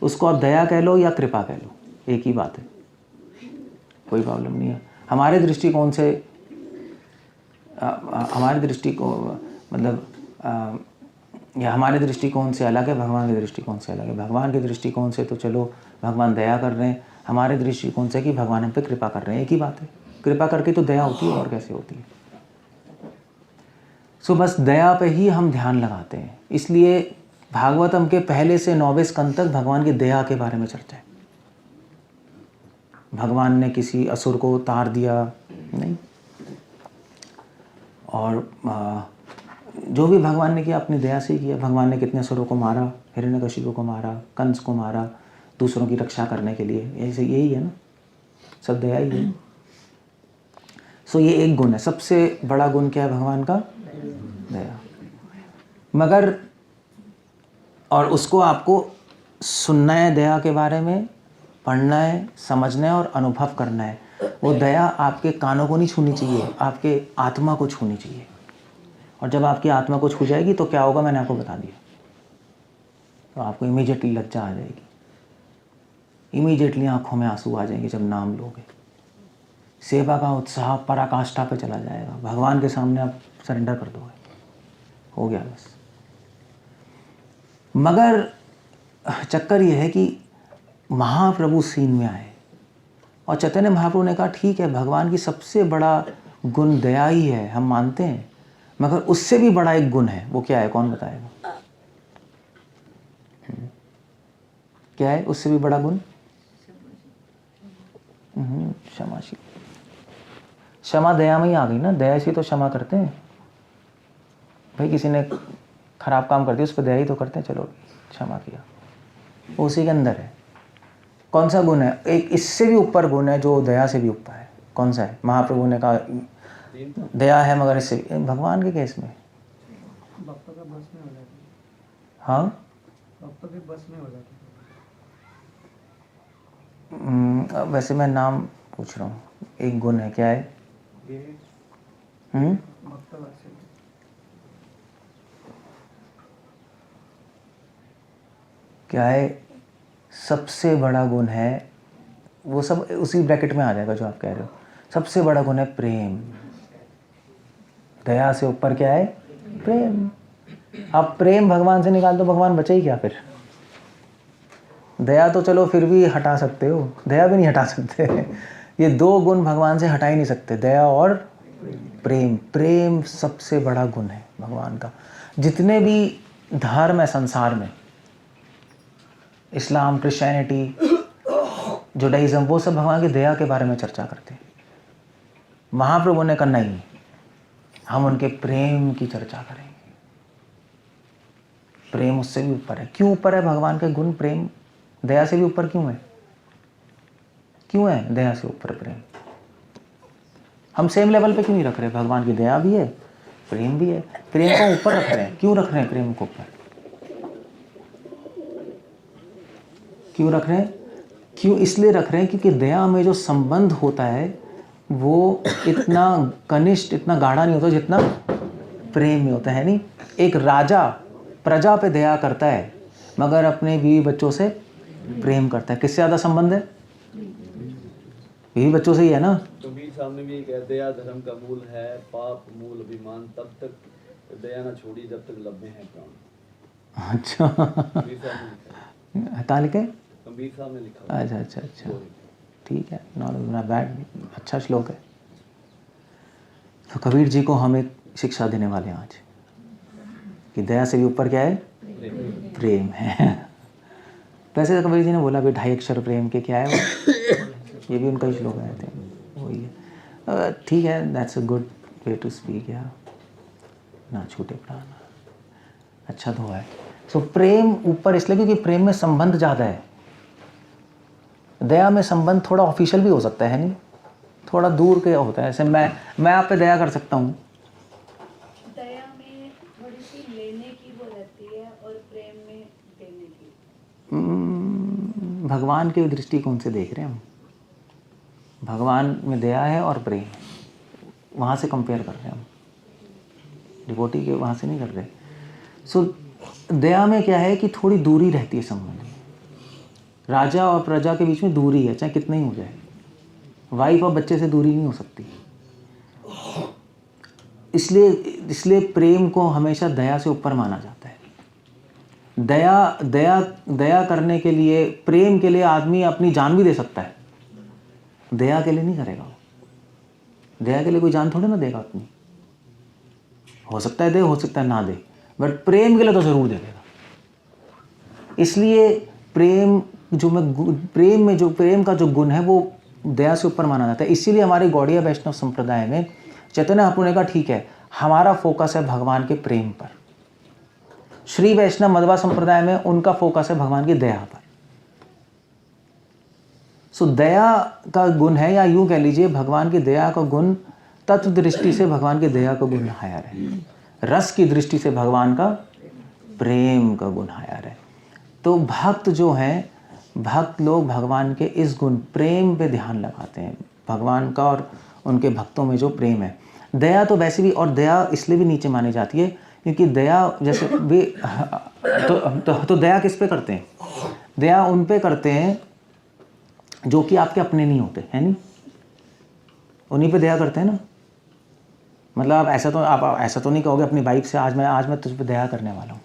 उसको आप दया कह लो या कृपा कह लो, एक ही बात है, कोई प्रॉब्लम नहीं है। हमारे दृष्टिकोण से हमारे दृष्टिकोण मतलब या हमारे दृष्टिकोण से अलग है, भगवान के दृष्टिकोण से अलग है। भगवान के दृष्टिकोण से तो चलो भगवान दया कर रहे हैं, हमारे दृष्टिकोण से कि भगवान हम पे कृपा कर रहे हैं, एक ही बात है। कृपा करके तो दया होती है, और कैसे होती है। सो बस दया पे ही हम ध्यान लगाते हैं। इसलिए भागवतम के पहले से 9वें स्कंद तक भगवान की दया के बारे में चर्चा है। भगवान ने किसी असुर को उतार दिया नहीं, और जो भी भगवान ने किया अपनी दया से ही किया। भगवान ने कितने असुरों को मारा, हिरण्यकशिपु को मारा, कंस को मारा, दूसरों की रक्षा करने के लिए। ऐसे यही है ना, सब दया ही है। सो ये एक गुण है, सबसे बड़ा गुण क्या है भगवान का? दया। मगर और उसको आपको सुनना है, दया के बारे में पढ़ना है, समझना है और अनुभव करना है। वो दया आपके कानों को नहीं छूनी चाहिए, आपके आत्मा को छूनी चाहिए। और जब आपकी आत्मा को छू जाएगी तो क्या होगा, मैंने आपको बता दिया। तो आपको इमीडिएटली लज्जा आ जाएगी, इमीडिएटली आंखों में आंसू आ जाएंगे जब नाम लोगे। सेवा का उत्साह पराकाष्ठा पे चला जाएगा। भगवान के सामने आप सरेंडर कर दोगे, हो गया बस। मगर चक्कर ये है कि महाप्रभु सीन में आए और चैतन्य महाप्रभु ने कहा ठीक है, भगवान की सबसे बड़ा गुण दया ही है, हम मानते हैं, मगर उससे भी बड़ा एक गुण है। वो क्या है, कौन बताएगा? क्या है उससे भी बड़ा गुण? क्षमाशील। क्षमा दया में ही आ गई ना, दया से तो क्षमा करते हैं भाई। किसी ने खराब काम कर दिया, उस पर दया ही तो करते हैं, चलो क्षमा किया, उसी के अंदर है। कौन सा गुण है? एक इससे भी ऊपर गुण है जो दया से भी ऊपर है। कौन सा है? महाप्रभु ने कहा दया है, मगर इससे भगवान के केस में भक्तों के बस में हो जाती है। हाँ, भक्तों के बस में हो जाती वैसे मैं नाम पूछ रहा हूँ। एक गुण है, क्या है? ये भक्त वात्सल्य। क्या है? सबसे बड़ा गुण है, वो सब उसी ब्रैकेट में आ जाएगा जो आप कह रहे हो। सबसे बड़ा गुण है प्रेम। दया से ऊपर क्या है? प्रेम। आप प्रेम भगवान से निकाल दो, भगवान बचे ही क्या फिर? दया तो चलो फिर भी हटा सकते हो, दया भी नहीं हटा सकते। ये दो गुण भगवान से हटा ही नहीं सकते, दया और प्रेम। प्रेम सबसे बड़ा गुण है भगवान का। जितने भी धर्म है संसार में, इस्लाम, क्रिश्चियनिटी, जुडाइज्म, वो सब भगवान की दया के बारे में चर्चा करते हैं। महाप्रभु ने कहा नहीं, हम उनके प्रेम की चर्चा करेंगे। प्रेम उससे भी ऊपर है। क्यों ऊपर है भगवान के गुण? प्रेम दया से भी ऊपर क्यों है? क्यों है दया से ऊपर प्रेम? हम सेम लेवल पे क्यों नहीं रख रहे? भगवान की दया भी है, प्रेम भी है, प्रेम को ऊपर रख रहे हैं। क्यों रख रहे हैं प्रेम को ऊपर? क्यों रख रहे हैं? क्यों इसलिए रख रहे हैं क्योंकि दया में जो संबंध होता है वो इतना कनिष्ठ, इतना गाढ़ा नहीं होता जितना प्रेम में होता है। नहीं, एक राजा प्रजा पे दया करता है मगर अपने बीवी बच्चों से प्रेम करता है। किससे ज़्यादा संबंध है? बीवी बच्चों से ही है ना। कबीर साहब ने भी कहा, दया धर्म का मूल है, पाप मूल अभिमान, तब तक दया न छोड़ी जब तक लब्धे हैं प्राण। अच्छा, कबीर साहब ने लिखा। कहाँ लिखे? कबीर साहब ने लिखा। अच्छा अच्छा अच्छा, ठीक है, नॉट बैड, अच्छा श्लोक है। तो कबीर जी को हम एक शिक्षा देने वाले हैं आज कि दया से भी ऊपर क्या है? प्रेम है। वैसे तो कबीर जी ने बोला भी 2.5 अक्षर प्रेम के, क्या है वो? ये भी उनका ही श्लोक है, वही है। ठीक है, that's a good way to speak. यार ना छूटे प्राण, अच्छा तो है। सो प्रेम ऊपर इसलिए क्योंकि प्रेम में संबंध ज़्यादा है। दया में संबंध थोड़ा ऑफिशियल भी हो सकता है, नहीं? थोड़ा दूर के होता है। ऐसे मैं आप पे दया कर सकता हूँ, दया में थोड़ी सी लेने की वो रहती है और प्रेम में देने की। भगवान के दृष्टिकोण से देख रहे हैं हम। भगवान में दया है और प्रेम है, वहाँ से कंपेयर कर रहे हैं हम, डिवोटी के वहाँ से नहीं कर रहे। सो दया में क्या है कि थोड़ी दूरी रहती है संबंध में। राजा और प्रजा के बीच में दूरी है, चाहे कितना ही हो जाए। वाइफ और बच्चे से दूरी नहीं हो सकती। इसलिए प्रेम को हमेशा दया से ऊपर माना जाता है। दया करने के लिए, प्रेम के लिए आदमी अपनी जान भी दे सकता है, दया के लिए नहीं करेगा वो। दया के लिए कोई जान थोड़ी ना देगा अपनी। हो सकता है दे, हो सकता है ना दे, बट प्रेम के लिए तो जरूर दे देगा। इसलिए प्रेम का जो गुण है वो दया से ऊपर माना जाता है। इसीलिए हमारे गौड़िया वैष्णव संप्रदाय में चैतन्य महाप्रभु ने कहा ठीक है, हमारा फोकस है भगवान के प्रेम पर। श्री वैष्णव मध्वा संप्रदाय में उनका फोकस है भगवान की दया पर। सो दया का गुण है, या यूं कह लीजिए भगवान की दया का गुण तत्व दृष्टि से भगवान की दया का गुण हायर है, रस की दृष्टि से भगवान का प्रेम का गुण हायर है। तो भक्त जो हैं, भक्त लोग भगवान के इस गुण प्रेम पे ध्यान लगाते हैं, भगवान का और उनके भक्तों में जो प्रेम है। दया तो वैसे भी, और दया इसलिए भी नीचे मानी जाती है क्योंकि दया जैसे वे तो दया किस पे करते हैं? दया उन पे करते हैं जो कि आपके अपने नहीं होते हैं, नहीं, उन्हीं पे दया करते हैं ना। मतलब आप ऐसा तो नहीं कहोगे अपनी वाइफ से आज मैं तुझ पे दया करने वाला हूँ,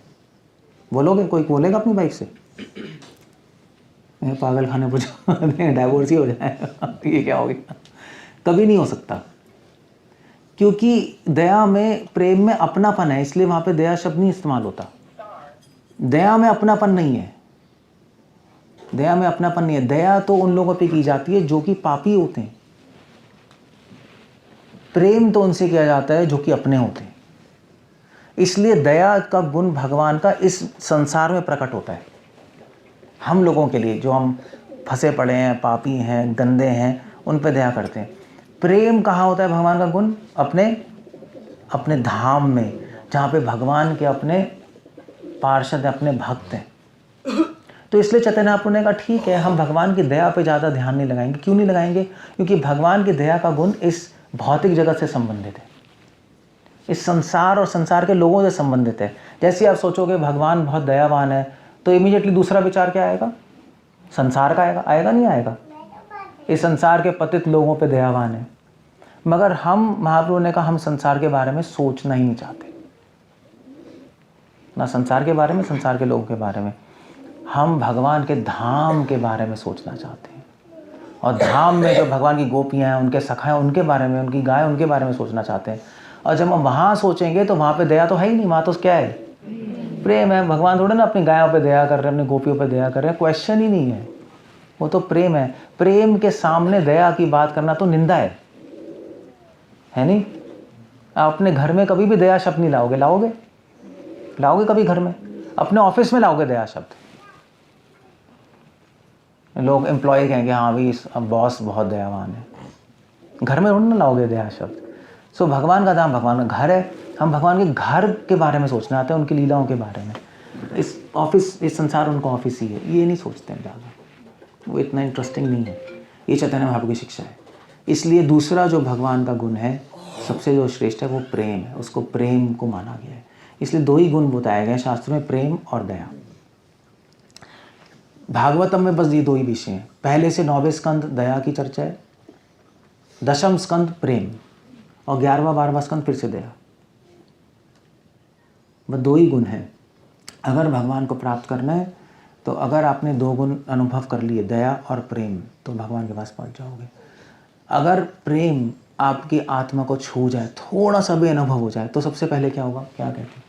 बोलोगे? कोई बोलेगा अपनी वाइफ से पागल खाने पर डाइवोर्स ही हो जाएगा ये क्या हो गया? कभी नहीं हो सकता, क्योंकि दया में, प्रेम में अपनापन है, इसलिए वहां पे दया शब्द नहीं इस्तेमाल होता। दया में अपनापन नहीं है, दया में अपनापन नहीं है। दया तो उन लोगों पे की जाती है जो कि पापी होते हैं, प्रेम तो उनसे किया जाता है जो कि अपने होते हैं। इसलिए दया का गुण भगवान का इस संसार में प्रकट होता है हम लोगों के लिए, जो हम फंसे पड़े हैं, पापी हैं, गंदे हैं, उन पे दया करते हैं। प्रेम कहाँ होता है भगवान का गुण? अपने धाम में, जहाँ पे भगवान के अपने पार्षद, अपने भक्त हैं। तो इसलिए चैतन्य महाप्रभु ने कहा ठीक है, हम भगवान की दया पे ज़्यादा ध्यान नहीं लगाएंगे। क्यों नहीं लगाएंगे? क्योंकि भगवान की दया का गुण इस भौतिक जगत से संबंधित है, इस संसार और संसार के लोगों से संबंधित है। जैसे आप सोचोगे भगवान बहुत दयावान है, तो इमीडिएटली दूसरा विचार क्या आएगा? संसार का आएगा नहीं आएगा? इस संसार के पतित लोगों पे दयावान है। मगर हम, महाप्रभु ने कहा, हम संसार के बारे में सोचना ही नहीं चाहते, ना संसार के बारे में, संसार के लोगों के बारे में। हम भगवान के धाम के बारे में सोचना चाहते हैं, और धाम में जो भगवान की गोपियाँ हैं, उनके सखा हैं, उनके बारे में, उनकी गाय, उनके बारे में सोचना चाहते हैं। और जब हम वहाँ सोचेंगे तो वहाँ पे दया तो है ही नहीं, वहाँ तो क्या है? प्रेम है। भगवान थोड़े ना अपनी गायों पे दया कर रहे हैं, अपनी गोपियों पे दया कर रहे हैं, क्वेश्चन ही नहीं है, वो तो प्रेम है। प्रेम के सामने दया की बात करना तो निंदा है नहीं? आप अपने घर में कभी भी दया शब्द नहीं लाओगे। लाओगे कभी घर में? अपने ऑफिस में लाओगे दया शब्द? लोग एम्प्लॉय कहेंगे हाँ भाई बॉस बहुत दयावान है। घर में ना लाओगे दया शब्द। सो भगवान का धाम, भगवान का घर है। हम भगवान के घर के बारे में सोचने आते हैं, उनकी लीलाओं के बारे में। इस ऑफिस, इस संसार उनका ऑफिस ही है, ये नहीं सोचते हैं ज़्यादा, वो इतना इंटरेस्टिंग नहीं है। ये चैतन्य महाप्रभु की शिक्षा है। इसलिए दूसरा जो भगवान का गुण है, सबसे जो श्रेष्ठ है, वो प्रेम है। उसको प्रेम को माना गया है। इसलिए दो ही गुण बताए गए शास्त्र में, प्रेम और दया। भागवतम में बस ये दो ही विषय हैं। पहले से 9वें स्कंद दया की चर्चा है, 10वें स्कंद प्रेम, और 11वां 12वां स्कंद फिर से दया। बस दो ही गुण हैं। अगर भगवान को प्राप्त करना है तो अगर आपने दो गुण अनुभव कर लिए, दया और प्रेम, तो भगवान के पास पहुंच जाओगे। अगर प्रेम आपकी आत्मा को छू जाए, थोड़ा सा भी अनुभव हो जाए, तो सबसे पहले क्या होगा? क्या कहते हैं?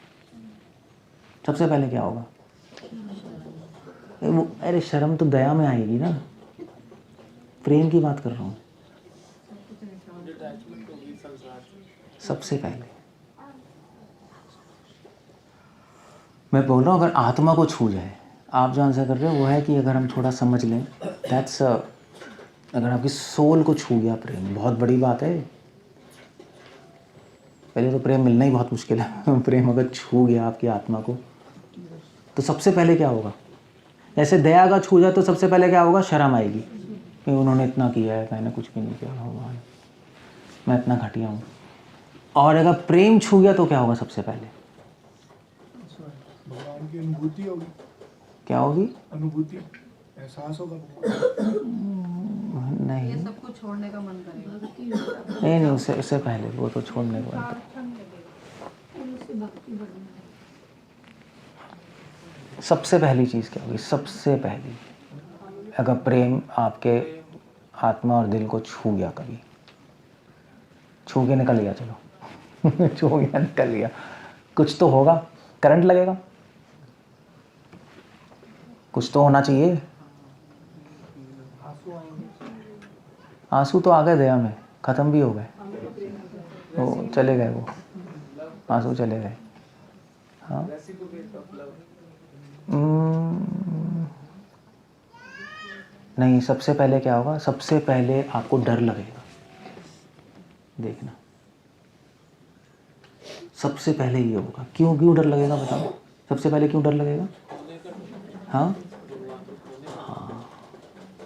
सबसे पहले क्या होगा? अरे शर्म तो दया में आएगी ना, प्रेम की बात कर रहा हूँ। सबसे पहले मैं बोल रहा हूँ, अगर आत्मा को छू जाए, आप जो आंसर कर रहे हो वो है कि अगर हम थोड़ा समझ लें, दैट्स अगर आपकी सोल को छू गया प्रेम, बहुत बड़ी बात है। पहले तो प्रेम मिलना ही बहुत मुश्किल है प्रेम अगर छू गया आपकी आत्मा को तो सबसे पहले क्या होगा? ऐसे दया का छू जाए तो सबसे पहले क्या होगा? शर्म आएगी कि उन्होंने इतना किया है, मैंने कुछ भी नहीं किया, भगवान मैं इतना घटिया हूँ। और अगर प्रेम छू गया तो क्या होगा? सबसे पहले भगवान की अनुभूति होगी। क्या होगी? अनुभूति, एहसास होगा। नहीं, ये सब कुछ छोड़ने का मन करेगा। नहीं, उससे पहले वो तो छोड़ने को सबसे पहली चीज़ क्या होगी? सबसे पहली, अगर प्रेम आपके आत्मा और दिल को छू गया, कभी छू के निकल गया, चलो छू गया निकल गया, कुछ तो होगा, करंट लगेगा, कुछ तो होना चाहिए। आंसू तो आ गए दया में, ख़त्म भी हो गए, वो चले गए, वो आंसू चले गए। हाँ, नहीं, सबसे पहले क्या होगा? सबसे पहले आपको डर लगेगा। देखना, सबसे पहले ये होगा। क्यों डर लगेगा? बताओ, सबसे पहले क्यों डर लगेगा? हाँ,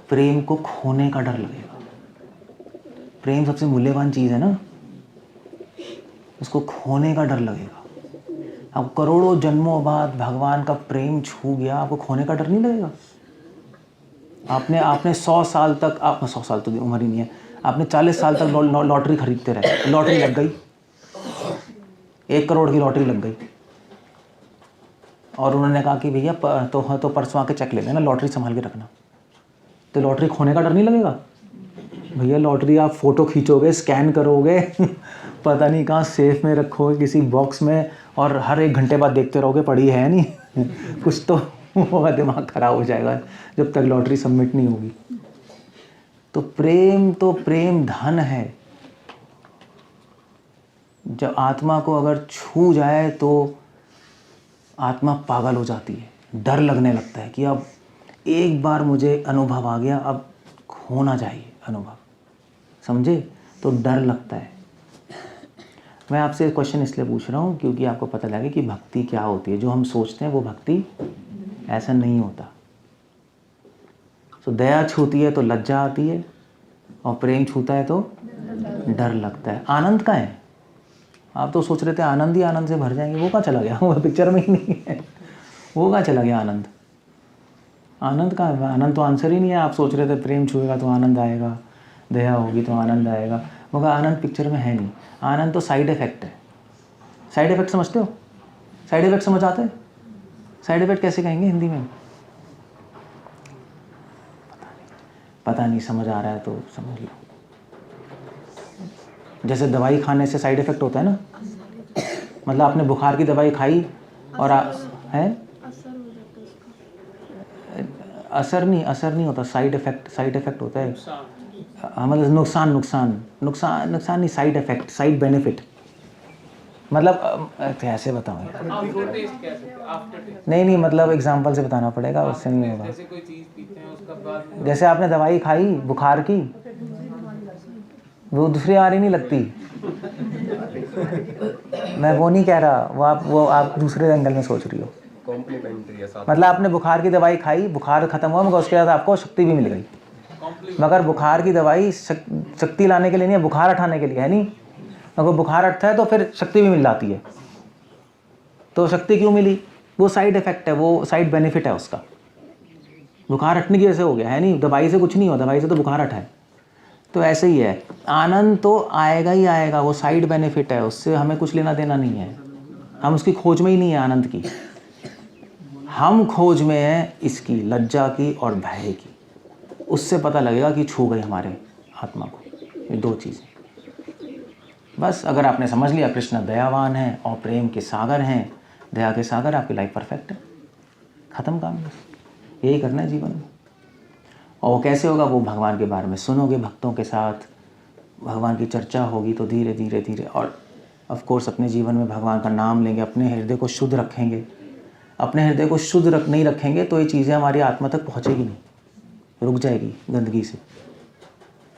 प्रेम को खोने का डर लगेगा। प्रेम सबसे मूल्यवान चीज़ है ना, उसको खोने का डर लगेगा। अब करोड़ों जन्मों बाद भगवान का प्रेम छू गया, आपको खोने का डर नहीं लगेगा? आपने 100 साल तक, आप 100 साल तो उम्र ही नहीं है, आपने 40 साल तक लॉटरी खरीदते रहे, लॉटरी लग गई, 1 करोड़ की लॉटरी लग गई, और उन्होंने कहा कि भैया तो परसों आके चेक ले लेना, लॉटरी संभाल के रखना। तो लॉटरी खोने का डर नहीं लगेगा? भैया लॉटरी आप फ़ोटो खींचोगे, स्कैन करोगे पता नहीं कहाँ सेफ में रखोगे किसी बॉक्स में, और हर 1 घंटे बाद देखते रहोगे पड़ी है नहीं कुछ तो होगा, दिमाग ख़राब हो जाएगा जब तक लॉटरी सबमिट नहीं होगी। तो प्रेम धन है। जब आत्मा को अगर छू जाए तो आत्मा पागल हो जाती है, डर लगने लगता है कि अब एक बार मुझे अनुभव आ गया, अब खोना चाहिए अनुभव, समझे? तो डर लगता है। मैं आपसे क्वेश्चन इसलिए पूछ रहा हूँ क्योंकि आपको पता लगे कि भक्ति क्या होती है। जो हम सोचते हैं वो भक्ति ऐसा नहीं होता। तो दया छूती है तो लज्जा आती है, और प्रेम छूता है तो डर लगता है। आनंद का है, आप तो सोच रहे थे आनंद ही आनंद से भर जाएंगे, वो कहाँ चला गया? वो पिक्चर में ही नहीं है, वो कहाँ चला गया आनंद? आनंद का, आनंद तो आंसर ही नहीं है। आप सोच रहे थे प्रेम छुएगा तो आनंद आएगा, दया होगी तो आनंद आएगा, मगर आनंद पिक्चर में है नहीं। आनंद तो साइड इफ़ेक्ट है। साइड इफ़ेक्ट समझते हो? साइड इफ़ेक्ट समझ आते हैं? साइड इफ़ेक्ट कैसे कहेंगे हिंदी में? पता नहीं, समझ आ रहा है तो समझ लो। जैसे दवाई खाने से साइड इफ़ेक्ट होता है ना, मतलब आपने बुखार की दवाई खाई और है असर नहीं होता, साइड इफ़ेक्ट होता है। मतलब नुकसान नहीं, साइड इफ़ेक्ट, साइड बेनिफिट। मतलब कैसे बताऊँ? नहीं, मतलब एग्जांपल से बताना पड़ेगा, उससे नहीं होगा। जैसे कोई चीज़ पीते हैं उसका बाद, जैसे आपने दवाई खाई बुखार की, वो दूसरी बार ही नहीं लगती। मैं वो नहीं कह रहा, वो आप दूसरे एंगल में सोच रही हो। मतलब आपने बुखार की दवाई खाई, बुखार ख़त्म हुआ, मगर उसके बाद आपको शक्ति भी मिल गई। मगर बुखार की दवाई शक्ति लाने के लिए नहीं है, बुखार हटाने के लिए है नहीं। अगर बुखार हटता है तो फिर शक्ति भी मिल जाती है। तो शक्ति क्यों मिली? वो साइड इफ़ेक्ट है, वो साइड बेनिफिट है उसका। बुखार हटने की वजह से हो गया है नहीं, दवाई से कुछ नहीं हुआ, दवाई से तो बुखार हटा है। तो ऐसे ही है, आनंद तो आएगा ही आएगा, वो साइड बेनिफिट है, उससे हमें कुछ लेना देना नहीं है। हम उसकी खोज में ही नहीं है आनंद की, हम खोज में हैं इसकी, लज्जा की और भय की। उससे पता लगेगा कि छू गई हमारे आत्मा को ये 2 चीज़ें। बस अगर आपने समझ लिया कृष्ण दयावान है और प्रेम के सागर हैं, दया के सागर, आपकी लाइफ परफेक्ट है, ख़त्म काम। बस यही करना है जीवन में। और वो कैसे होगा? वो भगवान के बारे में सुनोगे, भक्तों के साथ भगवान की चर्चा होगी तो धीरे धीरे और ऑफ कोर्स अपने जीवन में भगवान का नाम लेंगे, अपने हृदय को शुद्ध रखेंगे। अपने हृदय को शुद्ध नहीं रखेंगे तो ये चीज़ें हमारी आत्मा तक पहुँचेगी नहीं, रुक जाएगी गंदगी से।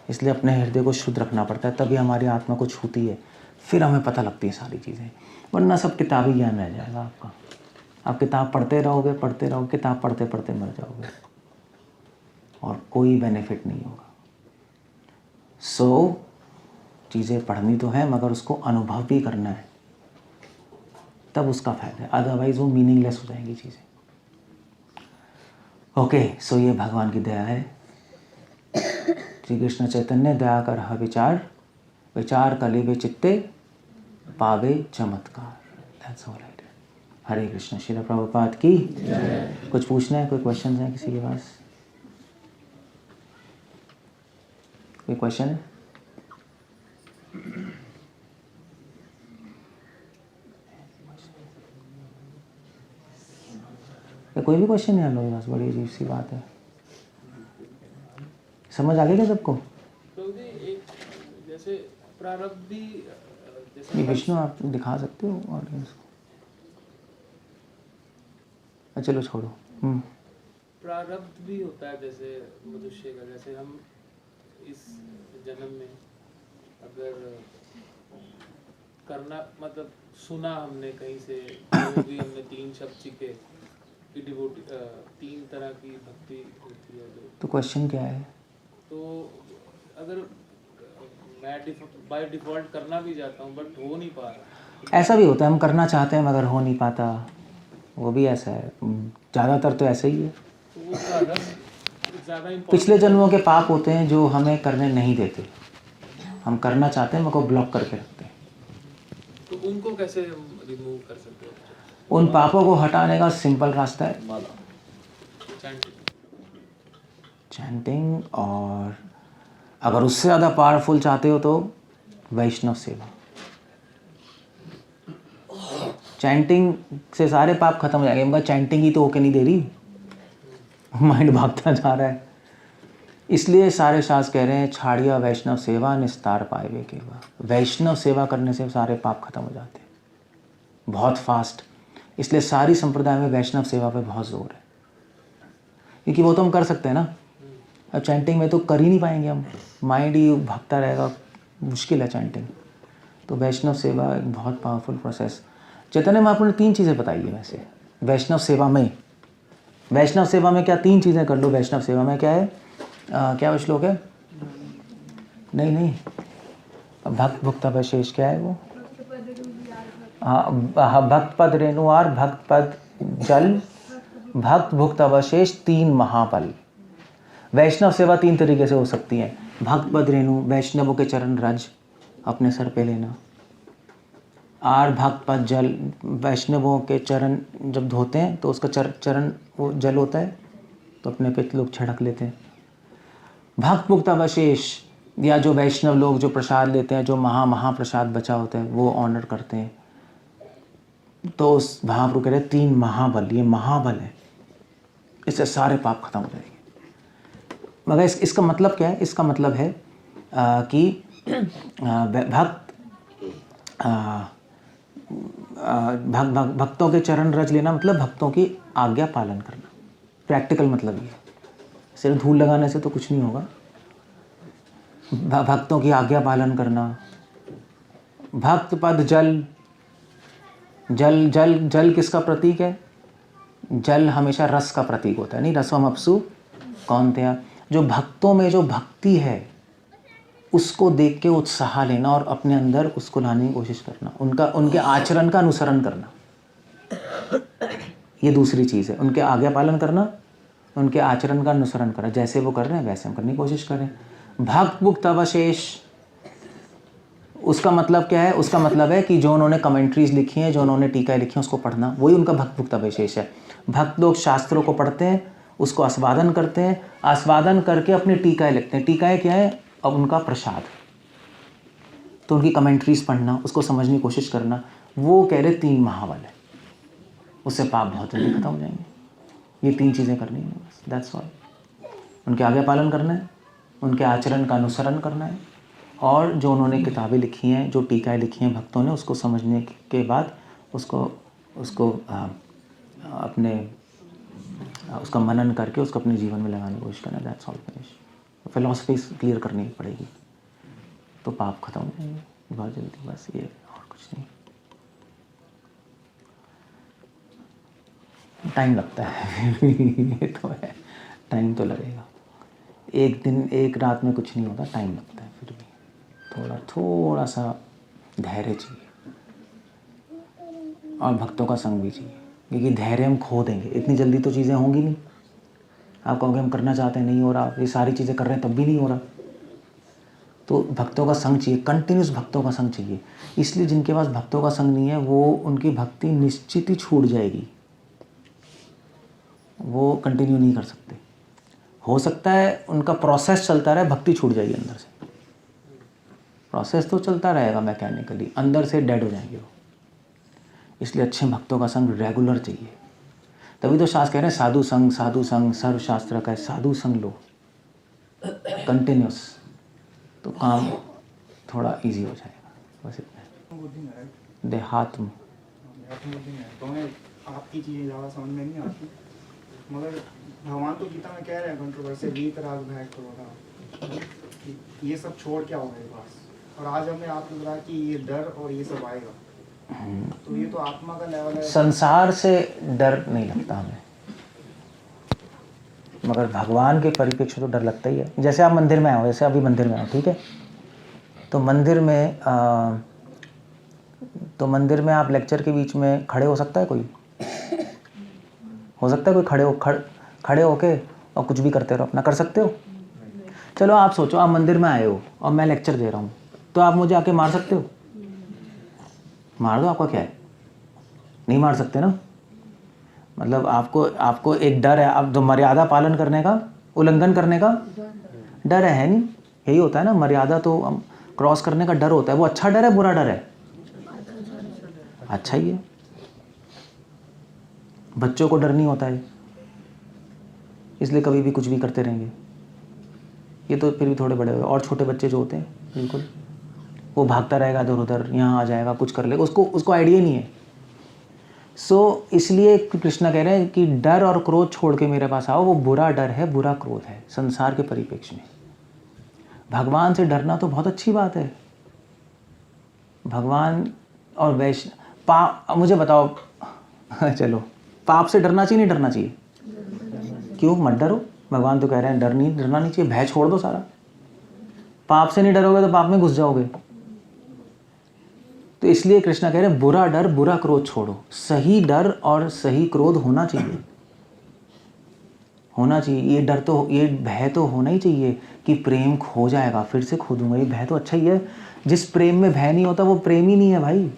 इसलिए अपने हृदय को शुद्ध रखना पड़ता है, तभी हमारी आत्मा को छूती है, फिर हमें पता लगती है सारी चीज़ें। वरना सब किताबी ज्ञान रह जाएगा आपका। आप किताब पढ़ते रहोगे, किताब पढ़ते पढ़ते मर जाओगे और कोई बेनिफिट नहीं होगा। सो चीज़ें पढ़नी तो है, मगर उसको अनुभव भी करना है, तब उसका फ़ायदा है। अदरवाइज़ वो मीनिंगलेस हो जाएंगी चीज़ें। ओके, सो ये भगवान की दया है। श्री कृष्ण चैतन्य दया कर ह विचार, विचार कलिबे चित्ते पावे चमत्कार। That's all right. Hare Krishna. Srila Prabhupada की। कुछ पूछना है? कोई क्वेश्चन है किसी के पास? कोई क्वेश्चन है? कोई भी क्वेश्चन नहीं है लोगों के पास? बड़ी अजीब सी बात है। समझ आ गई क्या सबको? एक जैसे प्रारब्धी ये विष्णु आप दिखा सकते हो ऑडियंस को? चलो छोड़ो। प्रारब्ध भी होता है जैसे मनुष्य का, जैसे हम इस जन्म में अगर करना मतलब सुना हमने कहीं से, जो भी हमने 3 शब्द सीखे कि डिवोटी 3 तरह की भक्ति होती है। तो क्वेश्चन क्या है? तो अगर मैं बाय डिफॉल्ट करना भी चाहता हूँ बट हो नहीं पा रहा। ऐसा भी होता है, हम करना चाहते हैं मगर हो नहीं पाता, वो भी ऐसा है। ज़्यादातर तो ऐसे ही है। तो वो ज़्यादा पिछले जन्मों के पाप होते हैं जो हमें करने नहीं देते। हम करना चाहते हैं मगर ब्लॉक करके रखते हैं। तो उनको कैसे हम रिमूव कर सकते हैं? उन पापों को हटाने का सिंपल रास्ता है चैंटिंग, और अगर उससे ज़्यादा पावरफुल चाहते हो तो वैष्णव सेवा। चैंटिंग से सारे पाप खत्म हो जाएंगे, मगर चैंटिंग ही तो होके नहीं दे रही, माइंड भागता जा रहा है। इसलिए सारे शास्त्र कह रहे हैं छाड़िया वैष्णव सेवा निस्तार पाएवे केवा। वैष्णव सेवा करने से सारे पाप खत्म हो जाते हैं बहुत फास्ट। इसलिए सारी संप्रदाय में वैष्णव सेवा पे बहुत जोर है, क्योंकि वो तो हम कर सकते हैं ना। अब चैंटिंग में तो कर ही नहीं पाएंगे हम, माइंड ही भागता रहेगा, मुश्किल है चैंटिंग। तो वैष्णव सेवा एक बहुत पावरफुल प्रोसेस। चैतन्य महाप्रभु ने 3 चीज़ें बताई है वैसे वैष्णव सेवा में। वैष्णव सेवा में क्या 3 चीज़ें कर लो। वैष्णव सेवा में क्या है? क्या वो श्लोक है? नहीं, भक्त भुक्त विशेष क्या है वो? हाँ, भक्त पद रेणुआर, भक्त पद जल, भक्त भुक्त अवशेष 3 महाबल। वैष्णव सेवा 3 तरीके से हो सकती है। भक्त पद रेणु, वैष्णवों के चरण रज अपने सर पे लेना। आर भक्त पद जल, वैष्णवों के चरण जब धोते हैं तो उसका चरण वो जल होता है तो अपने पे लोग छिड़क लेते हैं। भक्त भुक्त अवशेष, या जो वैष्णव लोग जो प्रसाद लेते हैं, जो महाप्रसाद बचा होता है वो ऑनर करते हैं। तो उस महाप्रभु कह रहे 3 महाबल, ये महाबल है, इससे सारे पाप खत्म हो जाएंगे। मगर इसका मतलब क्या है? इसका मतलब है कि भक्तों के चरण रज लेना मतलब भक्तों की आज्ञा पालन करना। प्रैक्टिकल मतलब ये, सिर्फ धूल लगाने से तो कुछ नहीं होगा। भक्तों की आज्ञा पालन करना। भक्त पद जल, जल जल जल किसका प्रतीक है? जल हमेशा रस का प्रतीक होता है। नहीं, रसवम अपसु कौन्तेय। जो भक्तों में जो भक्ति है उसको देख के उत्साह लेना और अपने अंदर उसको लाने की कोशिश करना, उनके आचरण का अनुसरण करना, ये दूसरी चीज़ है। उनके आज्ञा पालन करना, उनके आचरण का अनुसरण करना, जैसे वो कर रहे हैं वैसे हम करने की कोशिश करें। भक्त भुक्त अवशेष, उसका मतलब क्या है? उसका मतलब है कि जो उन्होंने कमेंट्रीज लिखी हैं, जो उन्होंने टीकाएं लिखी हैं, उसको पढ़ना, वही उनका भक्त भुक्त अवशेष है। भक्त लोग शास्त्रों को पढ़ते हैं, उसको आस्वादन करते हैं, आस्वादन करके अपनी टीकाएं लिखते हैं। टीकाएं क्या है? अब उनका प्रसाद। तो उनकी कमेंट्रीज पढ़ना, उसको समझने की कोशिश करना, वो कह रहे 3 महाबल है, उससे पाप बहुत जल्दी खत्म हो जाएंगे। ये 3 चीज़ें करनी है बस, दैट्स ऑल। उनके आज्ञा पालन करना है, उनके आचरण का अनुसरण करना है, और जो उन्होंने किताबें लिखी हैं, जो टीकाएं लिखी हैं भक्तों ने, उसको समझने के बाद उसको अपने उसका मनन करके उसको अपने जीवन में लगाने की कोशिश करना। That's all finish. Philosophy clear करनी पड़ेगी तो पाप खत्म हो जाएंगे बहुत जल्दी, बस ये और कुछ नहीं। टाइम लगता है ये तो है, टाइम तो लगेगा। एक दिन एक रात में कुछ नहीं होता, टाइम लगता है। फिर भी थोड़ा सा धैर्य चाहिए और भक्तों का संग भी चाहिए, क्योंकि धैर्य हम खो देंगे, इतनी जल्दी तो चीज़ें होंगी नहीं। आप कहोगे हम करना चाहते हैं नहीं हो रहा, ये सारी चीज़ें कर रहे हैं तब भी नहीं हो रहा। तो भक्तों का संग चाहिए, कंटिन्यूस भक्तों का संग चाहिए। इसलिए जिनके पास भक्तों का संग नहीं है वो उनकी भक्ति निश्चित ही छूट जाएगी, वो कंटिन्यू नहीं कर सकते। हो सकता है उनका प्रोसेस चलता रहे, भक्ति छूट जाएगी अंदर से। प्रोसेस तो चलता रहेगा मैकेनिकली, अंदर से डेड हो जाएंगे वो। इसलिए अच्छे भक्तों का संग रेगुलर चाहिए। तभी तो शास्त्र कह रहे हैं साधु संग सर्वशास्त्र का है, साधु संग लो कंटिन्यूस, तो काम थोड़ा इजी हो जाएगा। बस इतना है। देहात्म तो मैं आपकी चीज़ें ज़्यादा समझ में नहीं आती, मगर भगवान तो गीता में कह रहे हैं कंट्रोवर्सी वीत राग भय क्रोध, ये सब छोड़ के आओ मेरे पास। और आज हमने आपको बताया कि ये डर और ये सब आएगा, तो ये तो आत्मा का लेवल है। संसार से डर नहीं लगता हमें, मगर भगवान के परिप्रेक्ष्य तो डर लगता ही है। जैसे आप मंदिर में आओ, जैसे अभी मंदिर में आओ, ठीक है, तो मंदिर में आप लेक्चर के बीच में खड़े हो सकता है कोई? हो सकता है कोई खड़े होके और कुछ भी करते रहो अपना? कर सकते हो? चलो आप सोचो, आप मंदिर में आए हो और मैं लेक्चर दे रहा हूँ, तो आप मुझे आके मार सकते हो? मार दो, आपका क्या है? नहीं मार सकते ना। मतलब आपको एक डर है, आप जो मर्यादा पालन करने का, उल्लंघन करने का डर है नहीं? यही होता है ना, मर्यादा तो क्रॉस करने का डर होता है। वो अच्छा डर है बुरा डर है? अच्छा ही है। बच्चों को डर नहीं होता है, इसलिए कभी भी कुछ भी करते रहेंगे। ये तो फिर भी थोड़े बड़े हो गए, और छोटे बच्चे जो होते हैं बिल्कुल, वो भागता रहेगा इधर उधर, यहाँ आ जाएगा, कुछ कर लेगा, उसको आइडिया नहीं है। सो इसलिए कृष्णा कह रहे हैं कि डर और क्रोध छोड़ के मेरे पास आओ। वो बुरा डर है, बुरा क्रोध है संसार के परिप्रेक्ष्य में। भगवान से डरना तो बहुत अच्छी बात है। भगवान और वैष्णव, मुझे बताओ चलो, पाप से डरना चाहिए नहीं डरना चाहिए? क्यों? मत डरो, भगवान तो कह रहे हैं डरना नहीं चाहिए, भय छोड़ दो सारा। पाप से नहीं डरोगे तो पाप में घुस जाओगे। तो इसलिए कृष्णा कह रहे हैं बुरा डर बुरा क्रोध छोड़ो, सही डर और सही क्रोध होना चाहिए, होना चाहिए। ये डर तो, ये भय तो होना ही चाहिए कि प्रेम खो जाएगा, फिर से खो दूंगा। ये भय तो अच्छा ही है। जिस प्रेम में भय नहीं होता वो प्रेम ही नहीं है भाई।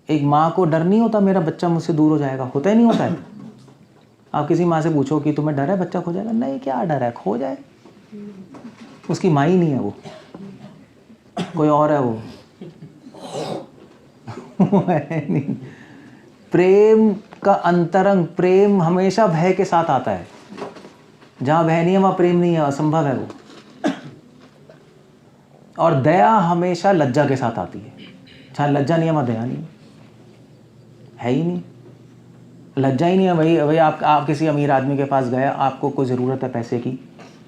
एक माँ को डर नहीं होता मेरा बच्चा मुझसे दूर हो जाएगा, होता ही नहीं होता है। आप किसी माँ से पूछो कि तुम्हें डर है बच्चा खो जाएगा? नहीं, क्या डर है, खो जाए। उसकी माँ ही नहीं है, वो कोई और है, वो है नहीं। प्रेम का अंतरंग, प्रेम हमेशा भय के साथ आता है। जहाँ भय नहीं है वहाँ प्रेम नहीं है, असंभव है वो। और दया हमेशा लज्जा के साथ आती है। जहाँ लज्जा नहीं है वहाँ दया नहीं है ही नहीं। लज्जा ही नहीं है भाई आप किसी अमीर आदमी के पास गए, आपको कोई ज़रूरत है पैसे की,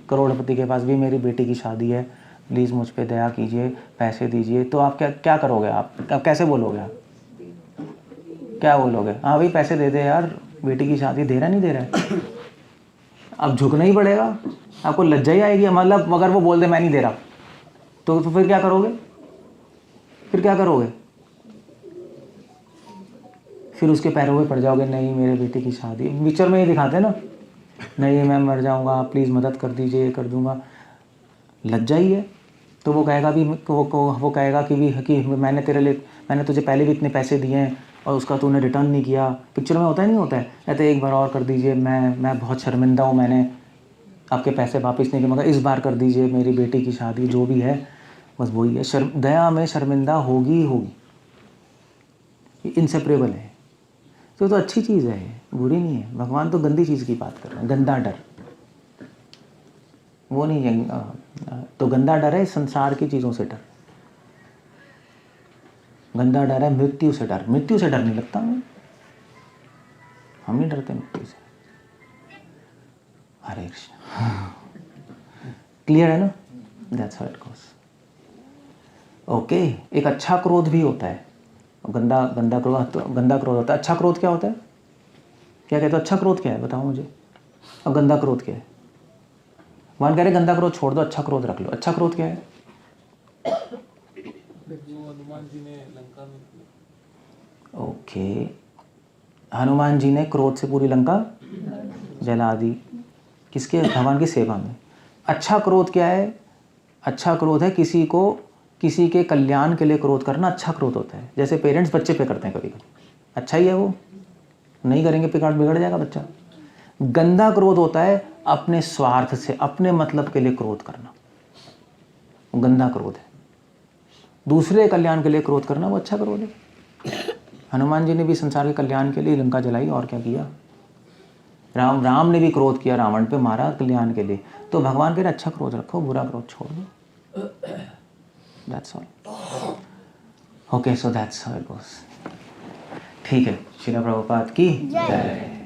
करोड़पति के पास भी मेरी बेटी की शादी है, प्लीज़ मुझ पे दया कीजिए, पैसे दीजिए, तो आप क्या करोगे? आप कैसे बोलोगे? आप क्या बोलोगे? हाँ भाई पैसे दे दे यार, बेटी की शादी, दे रहा नहीं दे रहा है? अब झुकना ही पड़ेगा, आपको लज्जा ही आएगी। मतलब अगर वो बोल दे मैं नहीं दे रहा, तो फिर क्या करोगे? फिर उसके पैरों में पड़ जाओगे, नहीं मेरे बेटी की शादी। पिक्चर में ये दिखाते हैं ना, नहीं मैं मर जाऊंगा, प्लीज़ मदद कर दीजिए, ये कर दूंगा। लज्जा ही है। तो वो कहेगा भी, वो कहेगा कि मैंने तुझे पहले भी इतने पैसे दिए हैं और उसका तूने रिटर्न नहीं किया। पिक्चर में होता है नहीं होता है? कहते एक बार और कर दीजिए, मैं बहुत शर्मिंदा हूँ, मैंने आपके पैसे वापस नहीं किए, मगर इस बार कर दीजिए, मेरी बेटी की शादी, जो भी है बस वही है। दया में शर्मिंदा होगी, इनसेपरेबल है। तो अच्छी चीज़ है, बुरी नहीं है। भगवान तो गंदी चीज़ की बात कर रहे हैं, गंदा डर, वो नहीं है। तो गंदा डर है संसार की चीज़ों से डर, गंदा डर है मृत्यु से डर। मृत्यु से डर नहीं लगता हमें, हम नहीं डरते मृत्यु से। हरे कृष्ण। क्लियर है ना? That's how it goes. Okay, एक अच्छा क्रोध भी होता है, गंदा क्रोध होता है। अच्छा क्रोध क्या होता है? क्या कहते हो? अच्छा क्रोध क्या है बताओ मुझे, और गंदा क्रोध क्या है? भगवान कह रहे गंदा क्रोध छोड़ दो, अच्छा क्रोध रख लो। अच्छा क्रोध क्या है? जो हनुमान जी ने लंका में किया। ओके, हनुमान जी ने क्रोध से पूरी लंका जला दी, किसके? भगवान की सेवा में। अच्छा क्रोध क्या है? अच्छा क्रोध है किसी के कल्याण के लिए क्रोध करना अच्छा क्रोध होता है। जैसे पेरेंट्स बच्चे पे करते हैं कभी कभी, अच्छा ही है वो, नहीं करेंगे बिगड़ जाएगा बच्चा। गंदा क्रोध होता है अपने स्वार्थ से, अपने मतलब के लिए क्रोध करना, वो गंदा क्रोध है। दूसरे कल्याण के लिए क्रोध करना वो अच्छा क्रोध है। हनुमान जी ने भी संसार के कल्याण के लिए लंका जलाई, और क्या किया? राम ने भी क्रोध किया, रावण पे मारा कल्याण के लिए। तो भगवान कह रहे अच्छा क्रोध रखो, बुरा क्रोध छोड़ दो। That's all. Okay, so that's how it goes. ठीक है, श्रील प्रभुपाद की जय।